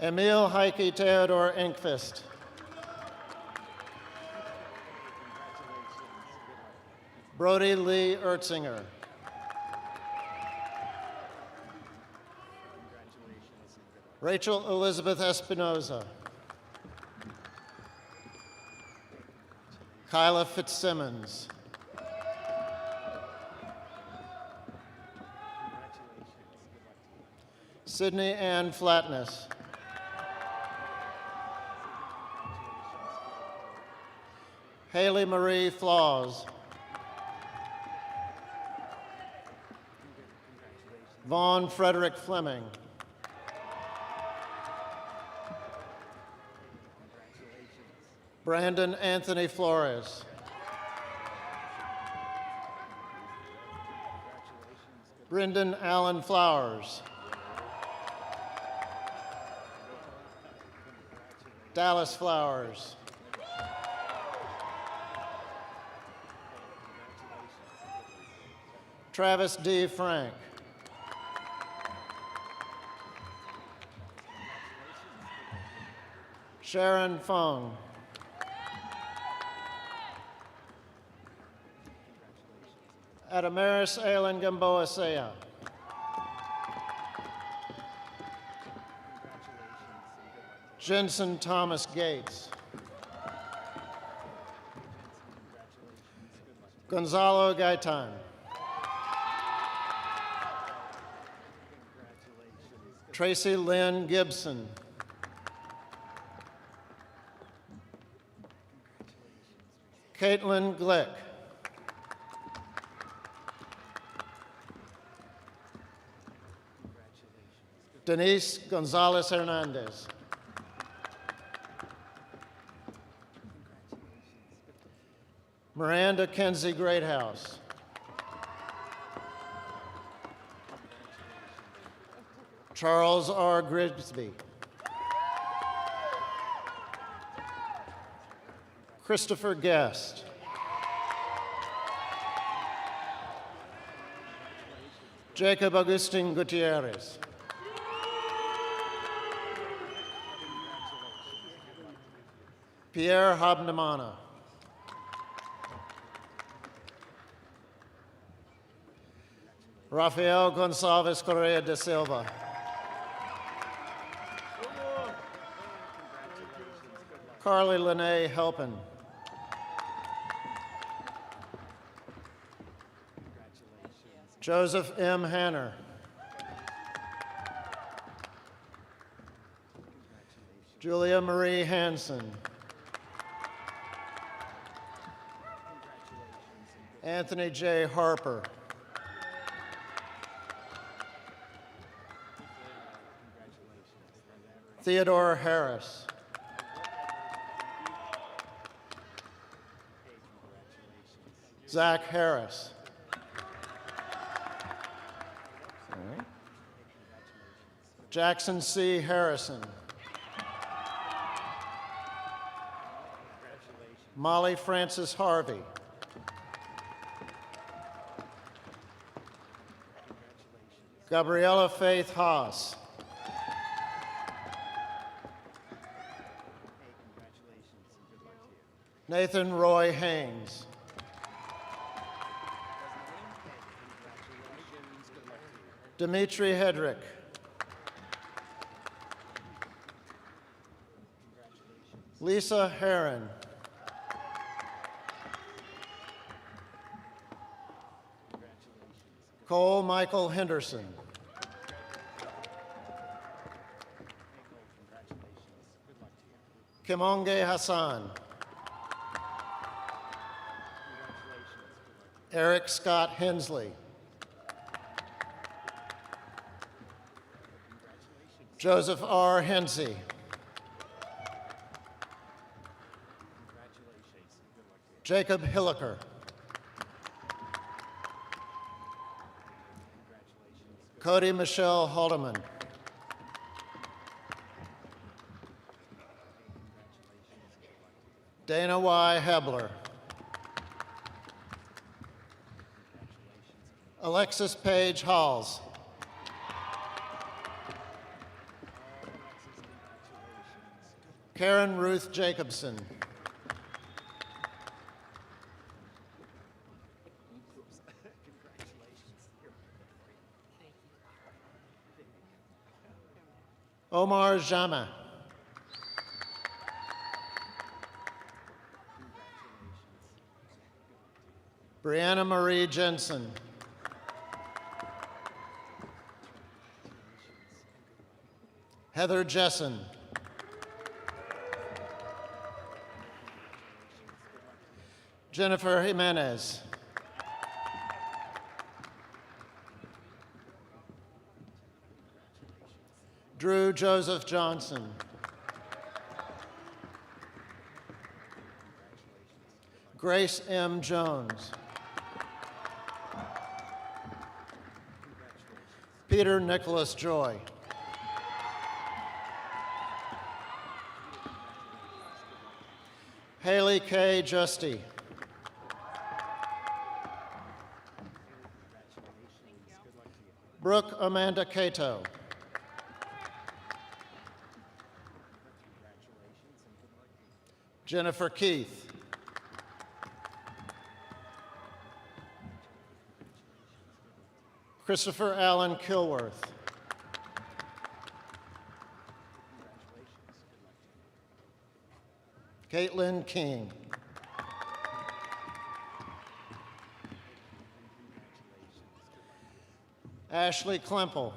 Emil Heike Theodore Inkvist. Brody Lee Ertzinger. Rachel Elizabeth Espinoza. Kyla Fitzsimmons. Sydney Ann Flatness. Haley Marie Flaws. Vaughn Frederick Fleming. Brandon Anthony Flores. Brendan Allen Flowers. Dallas Flowers. Travis D. Frank. Sharon Fung. Adamaris Aylin Gamboa Sea. Jensen Thomas Gates. Gonzalo Gaitan. Tracy Lynn Gibson. Caitlin Glick. Denise Gonzalez Hernandez. Miranda Kenzie Greathouse. Charles R. Grigsby. Christopher Guest. Jacob Agustin Gutierrez. Pierre Habnamana. Rafael Gonçalves Correa de Silva. Carly Lene Helpin. Joseph M. Hanner. Julia Marie Hansen. Anthony J. Harper. Theodore Harris. Zach Harris. Jackson C. Harrison. Molly Frances Harvey. Gabriella Faith Haas. Nathan Roy Haynes. Dimitri Hedrick. Lisa Herron. Cole Michael Henderson. Kimonge Hassan. Eric Scott Hensley. Joseph R. Hensey. Jacob Hilliker. Cody Michelle Haldeman. Dana Y. Hebler. Alexis Page Halls. Karen Ruth Jacobson. Omar Jama. Brianna Marie Jensen. Heather Jessen. Jennifer Jimenez. Drew Joseph Johnson. Grace M. Jones. Peter Nicholas Joy. Haley K. Justy. Brooke Amanda Cato. Jennifer Keith. Christopher Allen Kilworth. Caitlin King. Ashley Klemple.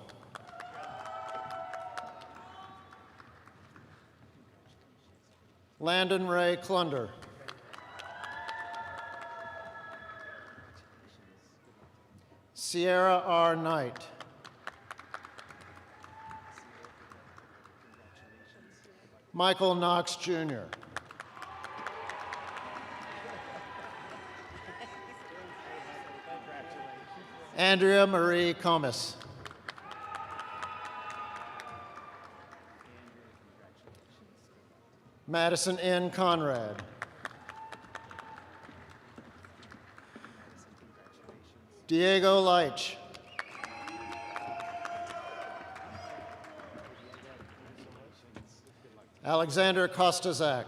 Landon Ray Clunder. Sierra R. Knight. Michael Knox Jr. Andrea Marie Comas. Madison N. Conrad. Diego Leitch. Alexander Kostazak.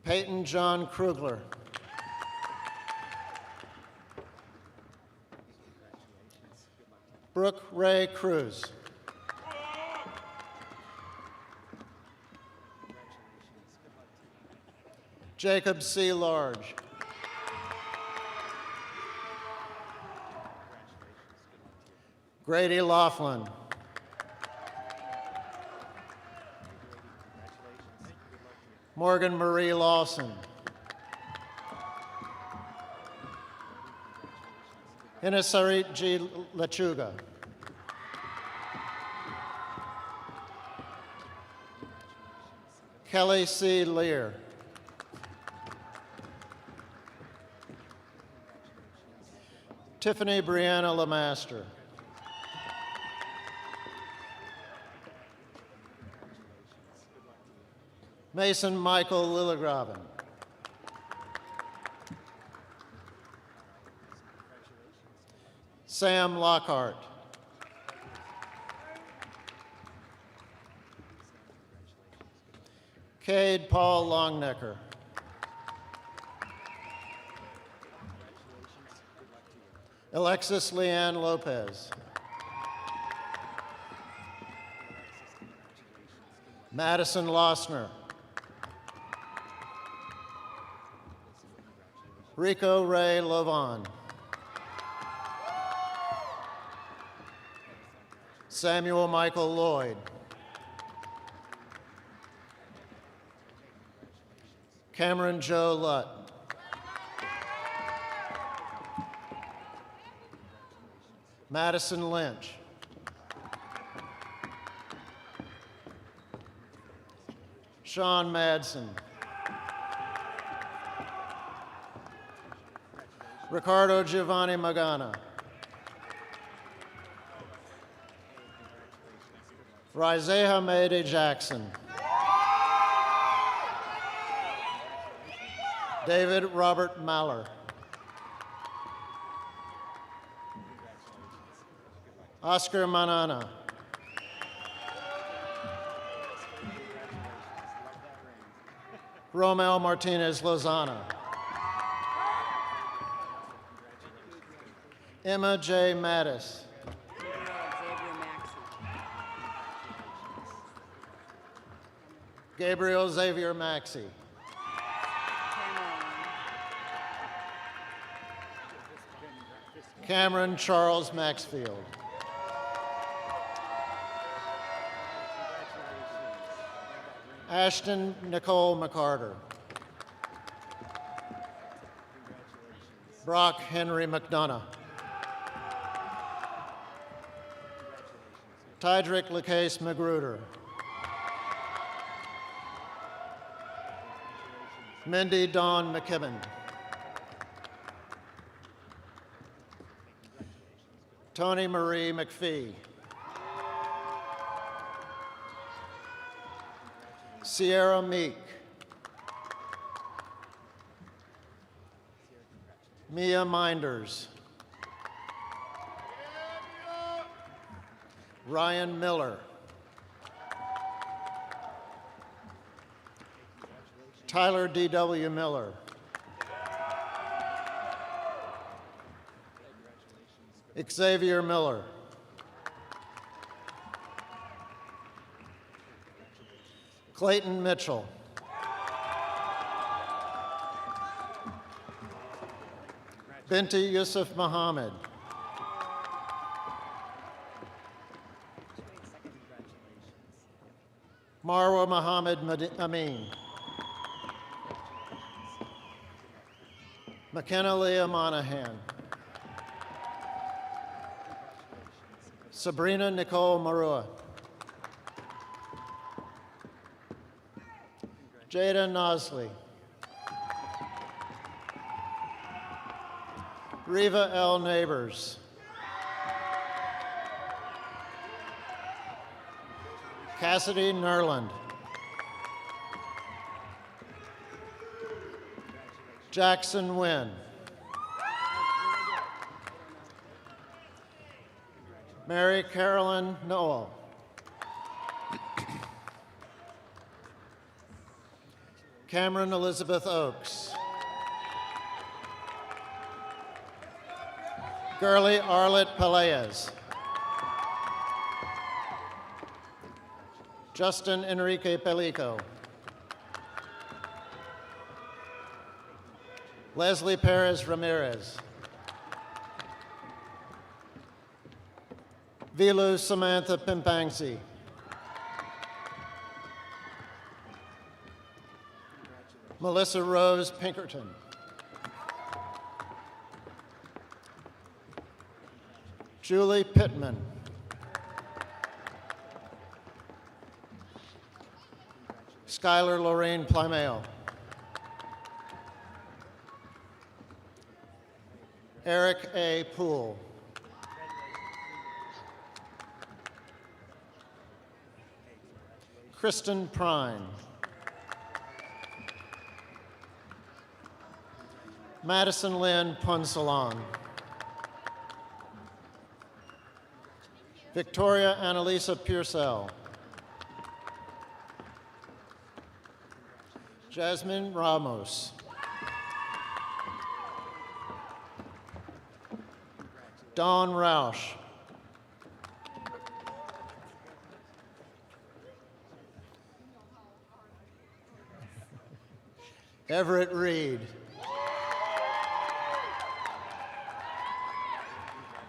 Peyton John Krugler. Brooke Ray Cruz. Jacob C. Large. Grady Laughlin. Morgan Marie Lawson. Inasarit G. Lechuga. Kelly C. Lear. Tiffany Brianna Lemaster. Mason Michael Lillegraven. Sam Lockhart. Cade Paul Longnecker. Alexis Leanne Lopez. Madison Losner. Rico Ray Lovan. Samuel Michael Lloyd. Cameron Joe Lutt. Madison Lynch. Sean Madsen. Ricardo Giovanni Magana. Rizeha Mayday Jackson. David Robert Maller. Oscar Manana. Romel Martinez Lozana. Emma J. Mattis. Gabriel Xavier Maxey. Cameron Charles Maxfield. Ashton Nicole McCarter. Brock Henry McDonough. Tydrick LaCase Magruder. Mindy Dawn McKibben. Tony Marie McPhee. Sierra Meek. Mia Minders. Ryan Miller. Tyler D.W. Miller. Xavier Miller. Clayton Mitchell. Binti Yusuf Muhammad. Marwa Muhammad Amin. McKenna Leah Monahan. Sabrina Nicole Marua. Jada Nosley. Riva L. Neighbors. Cassidy Nerland. Jackson Wynn. Mary Carolyn Noel. Cameron Elizabeth Oakes. Gurley Arlette Peleas. Justin Enrique Pelico. Leslie Perez Ramirez. Vilu Samantha Pimpangsi. Melissa Rose Pinkerton. Julie Pittman. Skylar Lorraine Plymale. Eric A. Poole. Kristen Prine. Madison Lynn Punsalong. Victoria Annalisa Pearsell. Jasmine Ramos. Dawn Roush. Everett Reed.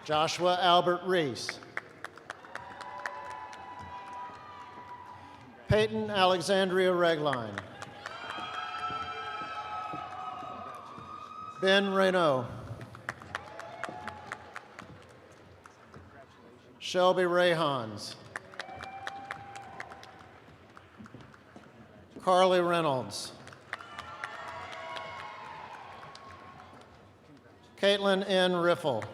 Joshua Albert Reese. Peyton Alexandria Regline. Ben Reynaud. Shelby Rayhans. Carly Reynolds. Caitlin N. Riffle.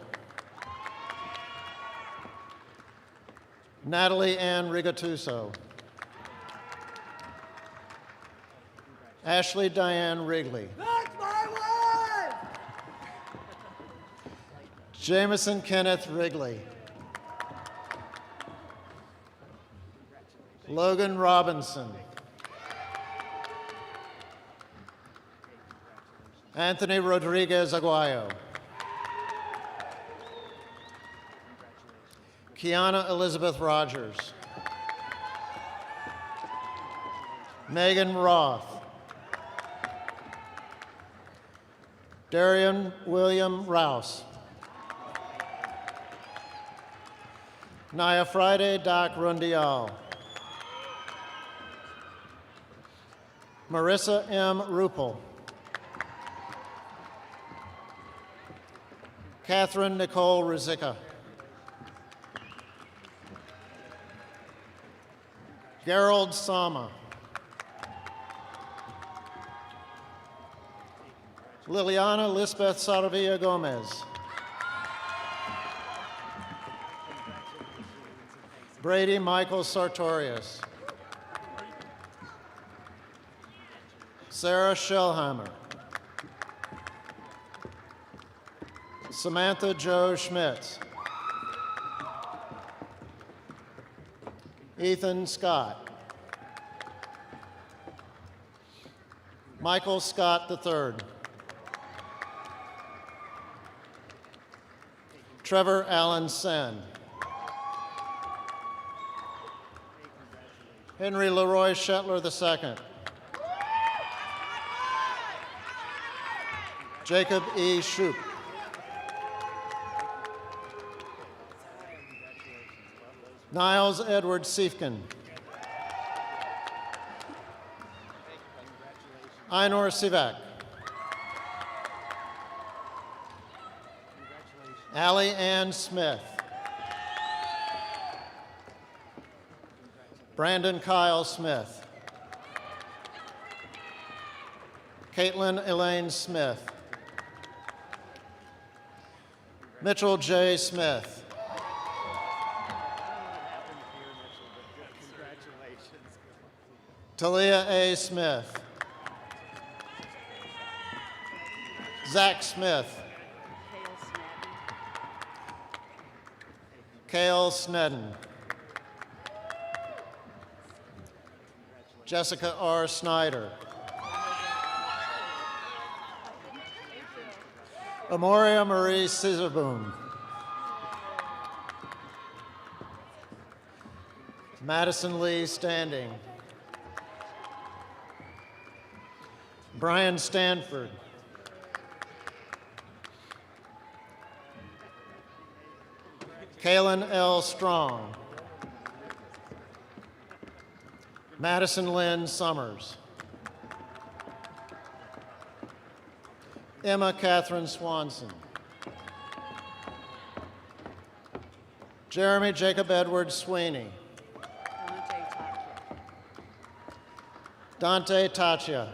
Natalie Ann Rigatuso. Ashley Diane Wrigley. That's my wife! Jameson Kenneth Wrigley. Logan Robinson. Anthony Rodriguez Aguayo. Kiana Elizabeth Rogers. Megan Roth. Darian William Rouse. Naya Friday Doc Rundial. Marissa M. Rupel. Catherine Nicole Rizicka. Gerald Sama. Leliana Lisbeth Saravilla Gomez. Brady Michael Sartorius. Sarah Shellhammer. Samantha Jo Schmitz. Ethan Scott. Michael Scott III. Trevor Allen Sen. Henry Leroy Shetler II. Jacob E. Shoup. Niles Edward Siefkin. Einor Sivak. Allie Ann Smith. Brandon Kyle Smith. Caitlin Elaine Smith. Mitchell J. Smith. Talia A. Smith. Zach Smith. Cale Snedden. Jessica R. Snyder. Amoria Marie Caesarboom. Madison Lee Standing. Brian Stanford. Kaylin L. Strong. Madison Lynn Summers. Emma Catherine Swanson. Jeremy Jacob Edward Sweeney. Dante Taccia.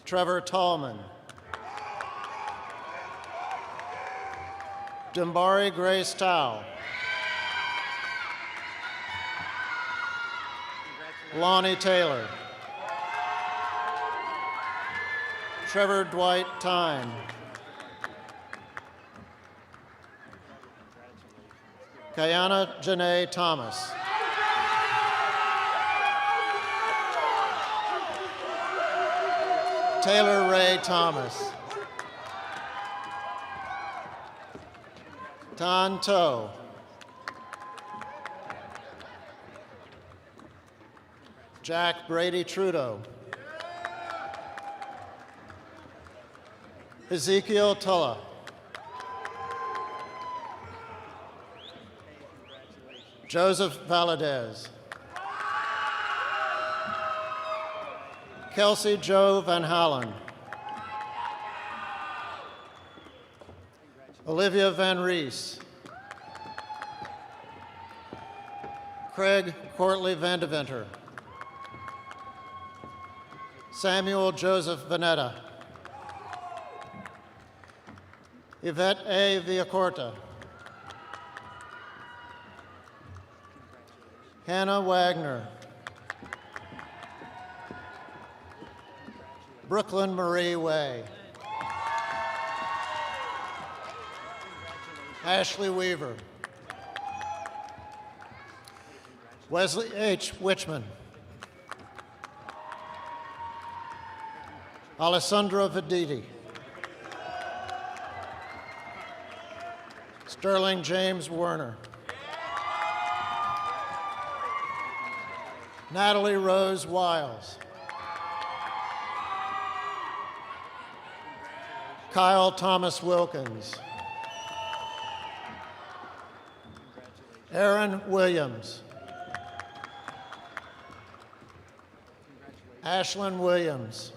Trevor Tallman. Dimbari Grace Tao. Lonnie Taylor. Trevor Dwight Tyne. Kayana Janae Thomas. Taylor Ray Thomas. Tan To. Jack Brady Trudeau. Ezekiel Tulla. Joseph Valadez. Kelsey Jo Van Hallen. Olivia Van Rees. Craig Courtley Vandeventer. Samuel Joseph Vanetta. Yvette A. Villacorta. Hannah Wagner. Brooklyn Marie Way. Ashley Weaver. Wesley H. Witchman. Alessandra Viditi. Sterling James Werner. Natalie Rose Wiles. Kyle Thomas Wilkins. Aaron Williams. Ashlyn Williams.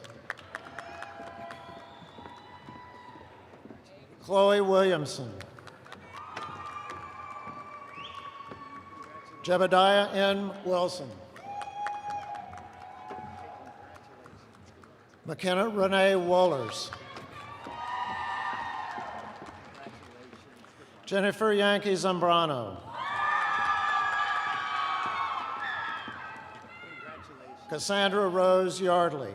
Chloe Williamson. Jebediah N. Wilson. McKenna Renee Wohlers. Jennifer Yankee Zambrano. Cassandra Rose Yardley.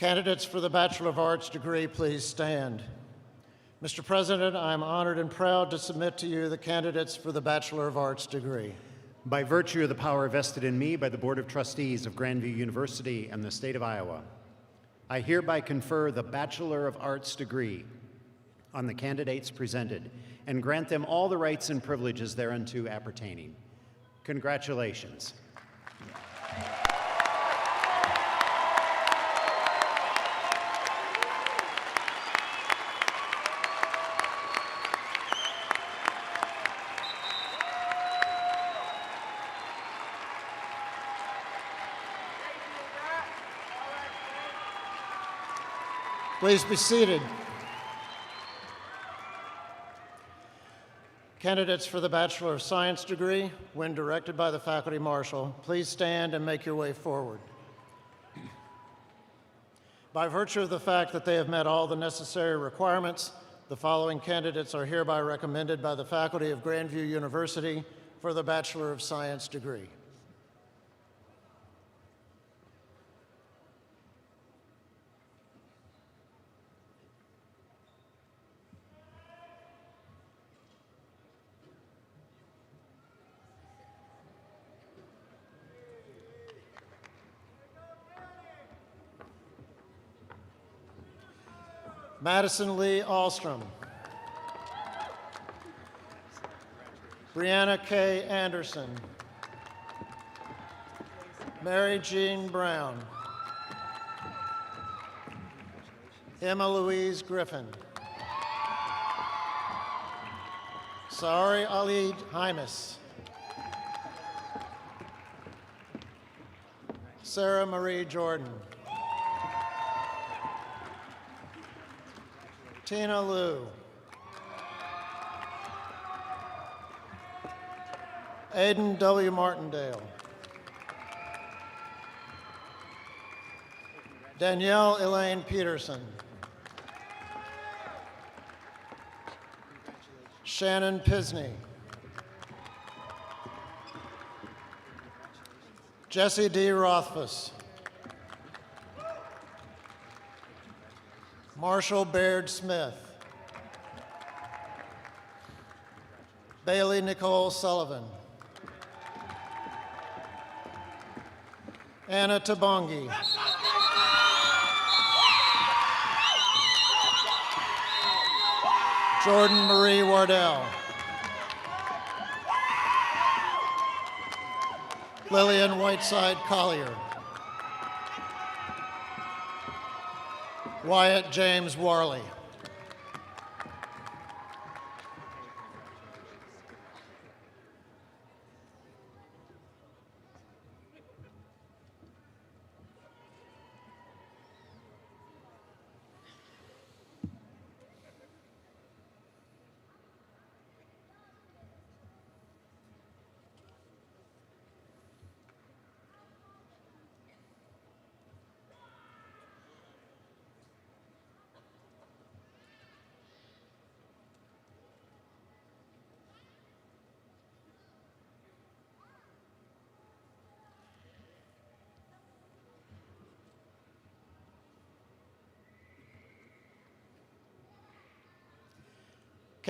Candidates for the Bachelor of Arts degree, please stand. Mr. President, I am honored and proud to submit to you the candidates for the Bachelor of Arts degree. By virtue of the power vested in me by the Board of Trustees of Grandview University and the state of Iowa, I hereby confer the Bachelor of Arts degree on the candidates presented and grant them all the rights and privileges thereunto appertaining. Congratulations. Please be seated. Candidates for the Bachelor of Science degree, when directed by the Faculty Marshal, please stand and make your way forward. By virtue of the fact that they have met all the necessary requirements, the following candidates are hereby recommended by the faculty of Grandview University for the Bachelor of Science degree. Madison Lee Alstrom. Brianna K. Anderson. Mary Jean Brown. Emma Louise Griffin. Sari Ali Hymas. Sarah Marie Jordan. Tina Liu. Aiden W. Martindale. Danielle Elaine Peterson. Shannon Pisney. Jesse D. Rothfuss. Marshall Baird Smith. Bailey Nicole Sullivan. Anna Tabongi. Jordan Marie Wardell. Lillian Whiteside Collier. Wyatt James Warley.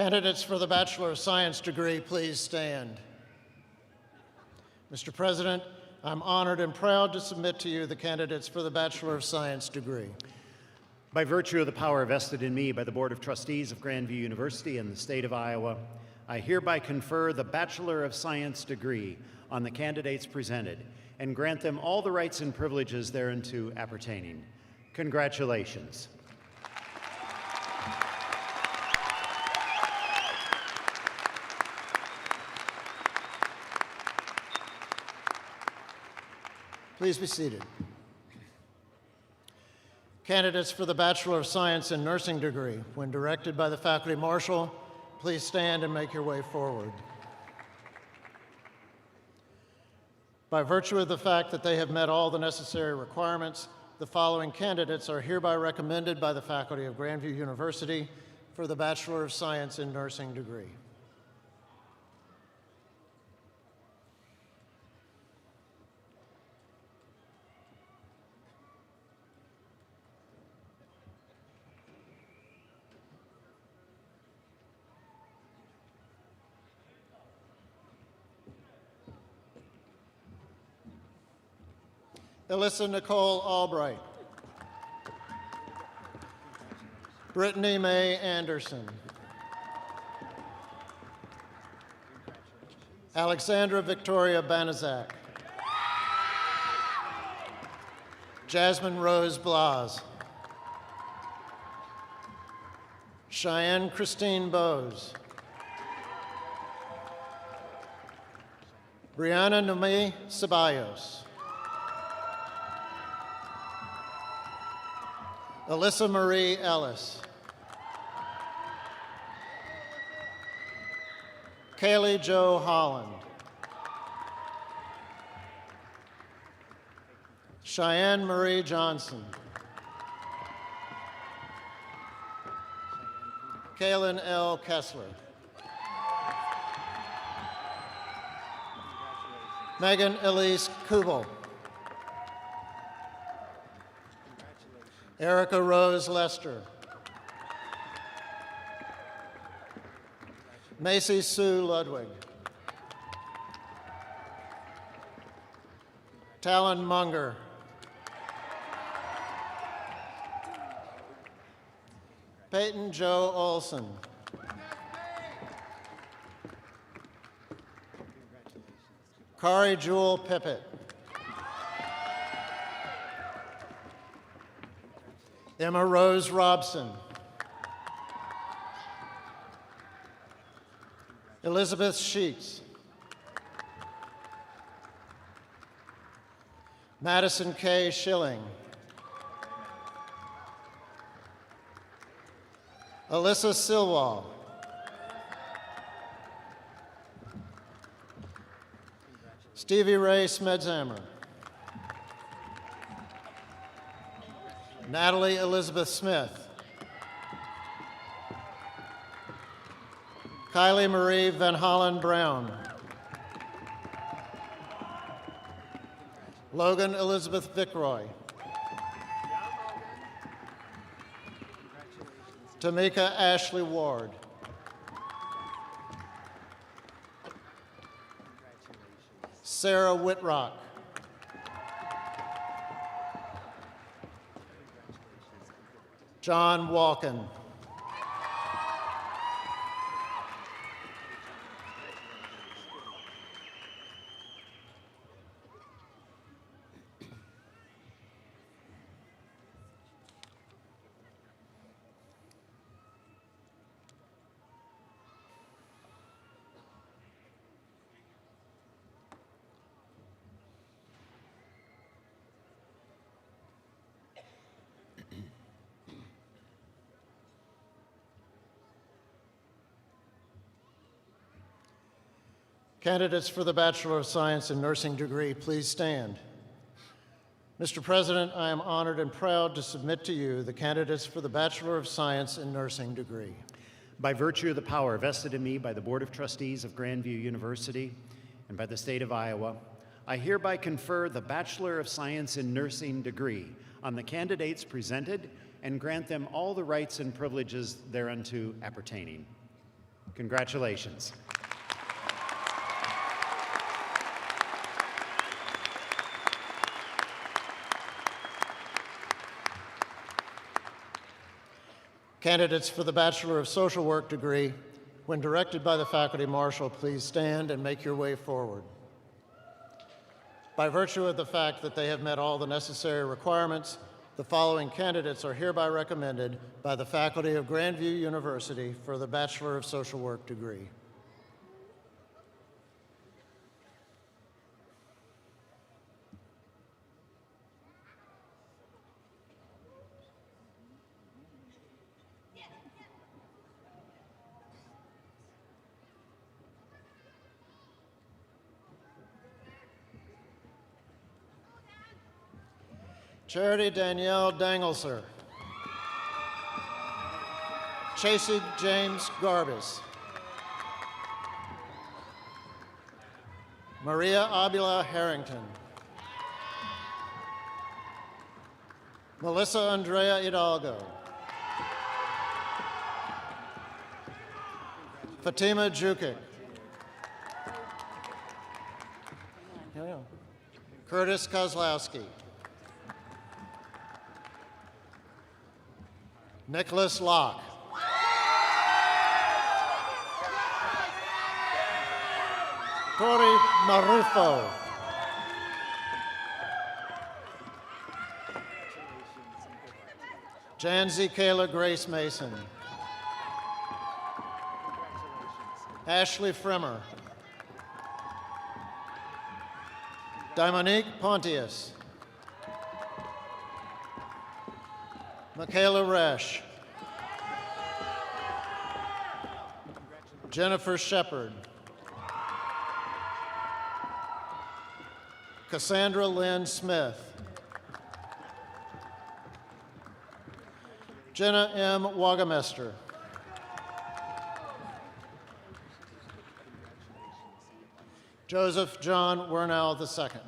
Candidates for the Bachelor of Science degree, please stand. Mr. President, I'm honored and proud to submit to you the candidates for the Bachelor of Science degree. By virtue of the power vested in me by the Board of Trustees of Grandview University and the state of Iowa, I hereby confer the Bachelor of Science degree on the candidates presented and grant them all the rights and privileges thereunto appertaining. Congratulations. Please be seated. Candidates for the Bachelor of Science in Nursing degree, when directed by the Faculty Marshal, please stand and make your way forward. By virtue of the fact that they have met all the necessary requirements, the following candidates are hereby recommended by the faculty of Grandview University for the Bachelor of Science in Nursing degree. Alyssa Nicole Albright. Brittany Mae Anderson. Alexandra Victoria Banizak. Jasmine Rose Blas. Cheyenne Christine Bowes. Brianna Nomi Ceballos. Alyssa Marie Ellis. Kaylee Jo Holland. Cheyenne Marie Johnson. Kaylin L. Kessler. Megan Elise Kubel. Erica Rose Lester. Macy Sue Ludwig. Talon Munger. Peyton Joe Olson. Kari Jewel Pippett. Emma Rose Robson. Elizabeth Sheets. Madison K. Schilling. Alyssa Silwall. Stevie Ray Smedzammer. Natalie Elizabeth Smith. Kylie Marie Van Hollen Brown. Logan Elizabeth Vickroy. Tamika Ashley Ward. Sarah Whitrock. John Walken. Candidates for the Bachelor of Science in Nursing degree, please stand. Mr. President, I am honored and proud to submit to you the candidates for the Bachelor of Science in Nursing degree. By virtue of the power vested in me by the Board of Trustees of Grandview University and by the state of Iowa, I hereby confer the Bachelor of Science in Nursing degree on the candidates presented and grant them all the rights and privileges thereunto appertaining. Congratulations. Candidates for the Bachelor of Social Work degree, when directed by the faculty marshal, please stand and make your way forward. By virtue of the fact that they have met all the necessary requirements, the following candidates are hereby recommended by the faculty of Grandview University for the Bachelor of Social Work degree. Charity Danielle Dangelser. Chasey James Garbus. Maria Abila Harrington. Melissa Andrea Hidalgo. Fatima Jukic. Curtis Kozlowski. Nicholas Locke. Tori Marufo. Janzi Kayla Grace Mason. Ashley Fremmer. Dominique Pontius. Michaela Resch. Jennifer Shepard. Cassandra Lynn Smith. Jenna M. Wagemester. Joseph John Wernau II.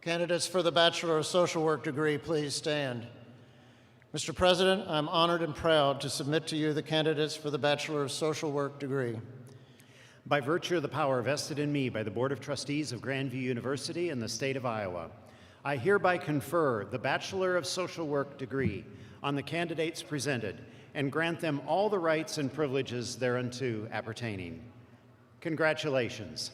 Candidates for the Bachelor of Social Work degree, please stand. Mr. President, I'm honored and proud to submit to you the candidates for the Bachelor of Social Work degree. By virtue of the power vested in me by the Board of Trustees of Grandview University in the state of Iowa, I hereby confer the Bachelor of Social Work degree on the candidates presented and grant them all the rights and privileges thereunto appertaining. Congratulations.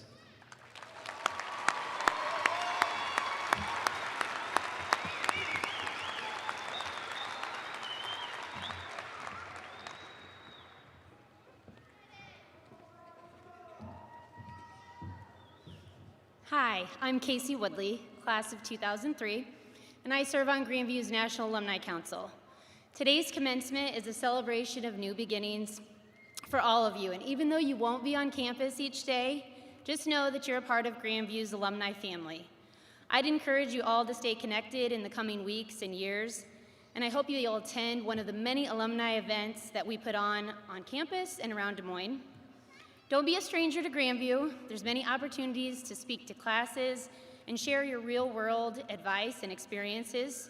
Hi, I'm Casey Woodley, class of 2003, and I serve on Grandview's National Alumni Council. Today's commencement is a celebration of new beginnings for all of you, and even though you won't be on campus each day, just know that you're a part of Grandview's alumni family. I'd encourage you all to stay connected in the coming weeks and years, and I hope you'll attend one of the many alumni events that we put on campus and around Des Moines. Don't be a stranger to Grandview. There's many opportunities to speak to classes and share your real-world advice and experiences.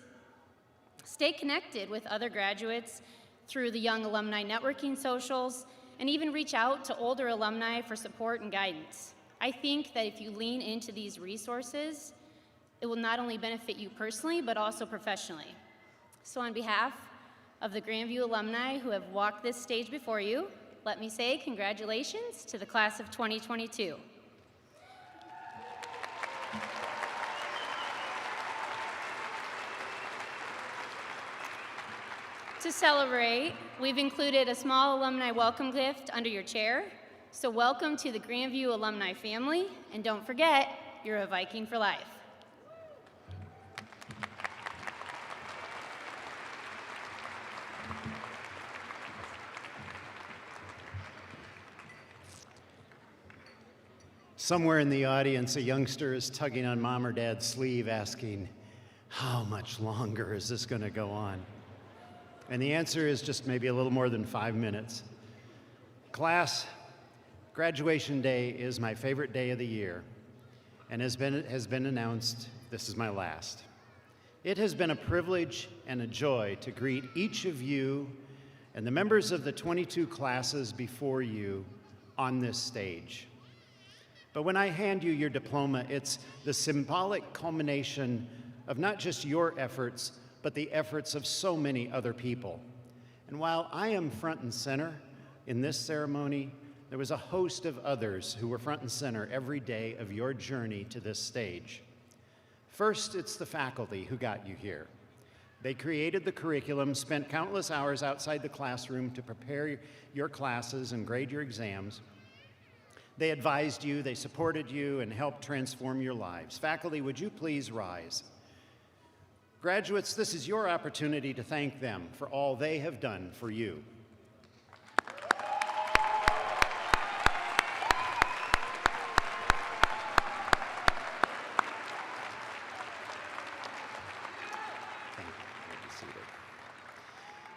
Stay connected with other graduates through the Young Alumni Networking Socials, and even reach out to older alumni for support and guidance. I think that if you lean into these resources, it will not only benefit you personally, but also professionally. So on behalf of the Grandview alumni who have walked this stage before you, let me say congratulations to the class of 2022. To celebrate, we've included a small alumni welcome gift under your chair. So welcome to the Grandview alumni family, and don't forget, you're a Viking for life. Somewhere in the audience, a youngster is tugging on mom or dad's sleeve asking, how much longer is this going to go on? And the answer is just maybe a little more than 5 minutes. Class, graduation day is my favorite day of the year, and has been announced, this is my last. It has been a privilege and a joy to greet each of you and the members of the 22 classes before you on this stage. But when I hand you your diploma, it's the symbolic culmination of not just your efforts, but the efforts of so many other people. And while I am front and center in this ceremony, there was a host of others who were front and center every day of your journey to this stage. First, it's the faculty who got you here. They created the curriculum, spent countless hours outside the classroom to prepare your classes and grade your exams. They advised you, they supported you, and helped transform your lives. Faculty, would you please rise? Graduates, this is your opportunity to thank them for all they have done for you.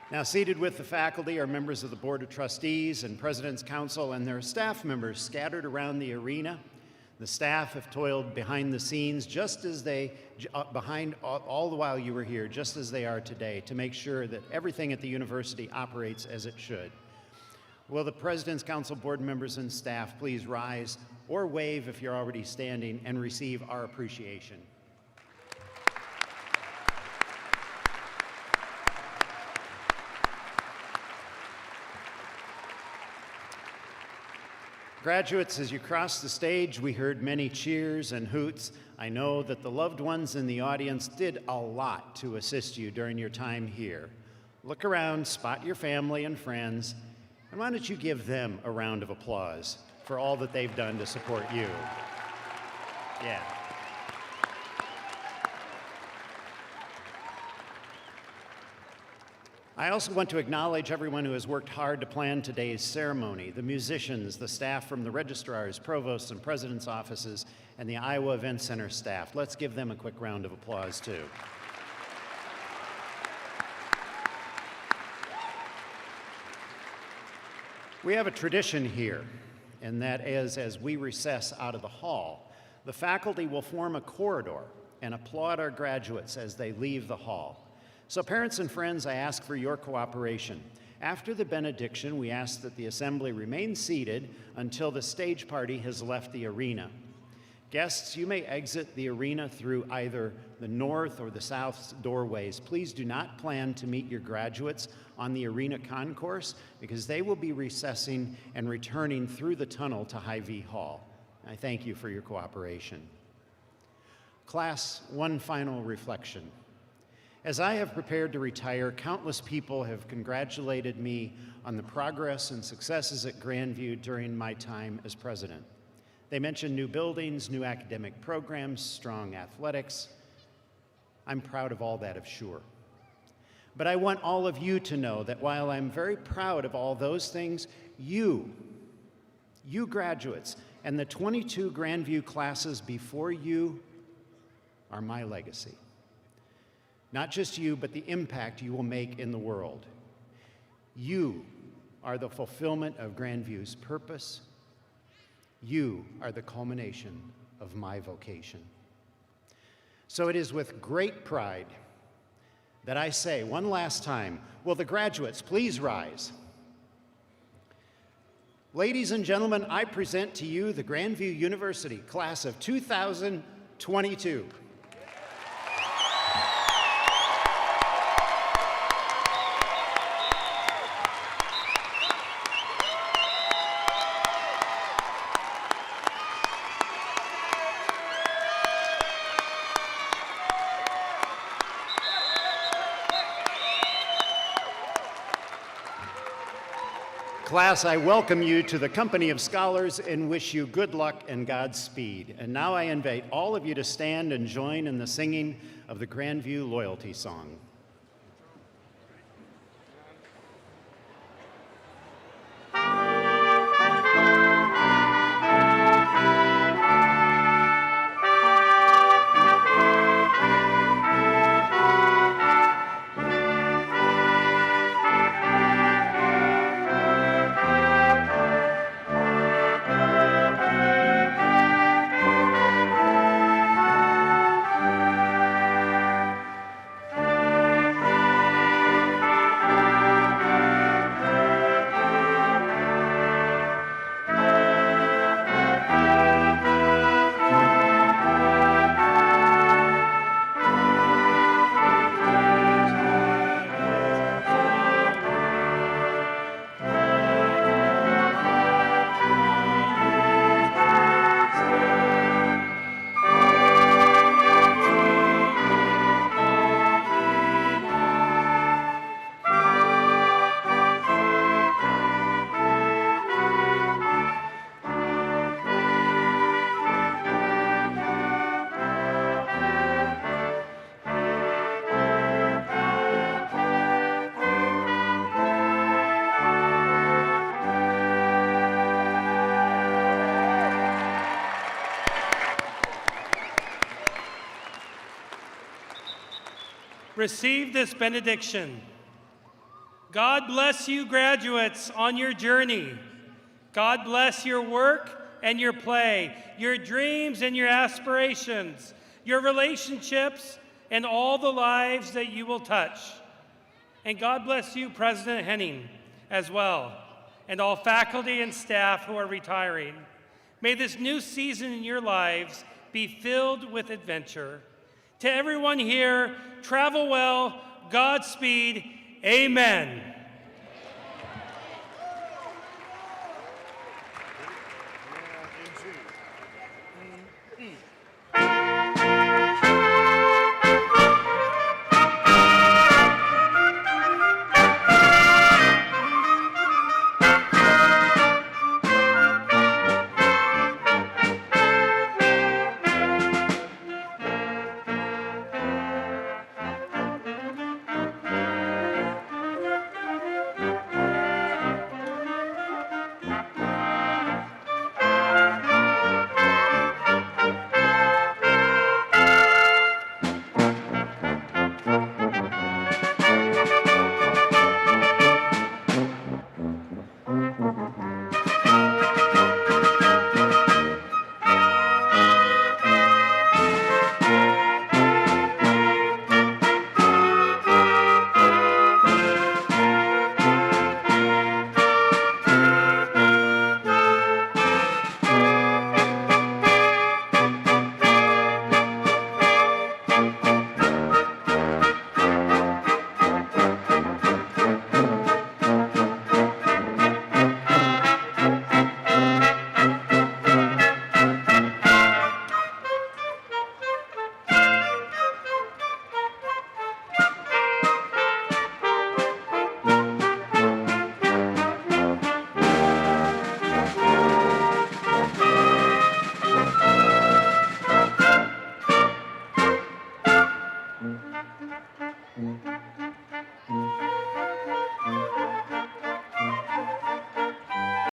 Now, seated with the faculty are members of the Board of Trustees and President's Council and their staff members scattered around the arena. The staff have toiled behind the scenes just as behind all the while you were here, just as they are today, to make sure that everything at the university operates as it should. Will the President's Council board members and staff please rise or wave if you're already standing and receive our appreciation. Graduates, as you crossed the stage, we heard many cheers and hoots. I know that the loved ones in the audience did a lot to assist you during your time here. Look around, spot your family and friends, and why don't you give them a round of applause for all that they've done to support you? Yeah. I also want to acknowledge everyone who has worked hard to plan today's ceremony, the musicians, the staff from the registrars, provosts, and president's offices, and the Iowa Event Center staff. Let's give them a quick round of applause, too. We have a tradition here, and that is, as we recess out of the hall, the faculty will form a corridor and applaud our graduates as they leave the hall. So parents and friends, I ask for your cooperation. After the benediction, we ask that the assembly remain seated until the stage party has left the arena. Guests, you may exit the arena through either the north or the south doorways. Please do not plan to meet your graduates on the arena concourse because they will be recessing and returning through the tunnel to Hy-Vee Hall. I thank you for your cooperation. Class, one final reflection. As I have prepared to retire, countless people have congratulated me on the progress and successes at Grandview during my time as president. They mentioned new buildings, new academic programs, strong athletics. I'm proud of all that, sure. But I want all of you to know that while I'm very proud of all those things, you graduates, and the 22 Grandview classes before you are my legacy. Not just you, but the impact you will make in the world. You are the fulfillment of Grandview's purpose. You are the culmination of my vocation. So it is with great pride that I say one last time, will the graduates please rise? Ladies and gentlemen, I present to you the Grandview University class of 2022. Class, I welcome you to the company of scholars and wish you good luck and Godspeed. And now I invite all of you to stand and join in the singing of the Grandview Loyalty Song. Receive this benediction. God bless you, graduates, on your journey. God bless your work and your play, your dreams and your aspirations, your relationships, and all the lives that you will touch. And God bless you, President Henning, as well, and all faculty and staff who are retiring. May this new season in your lives be filled with adventure. To everyone here, travel well, Godspeed, amen.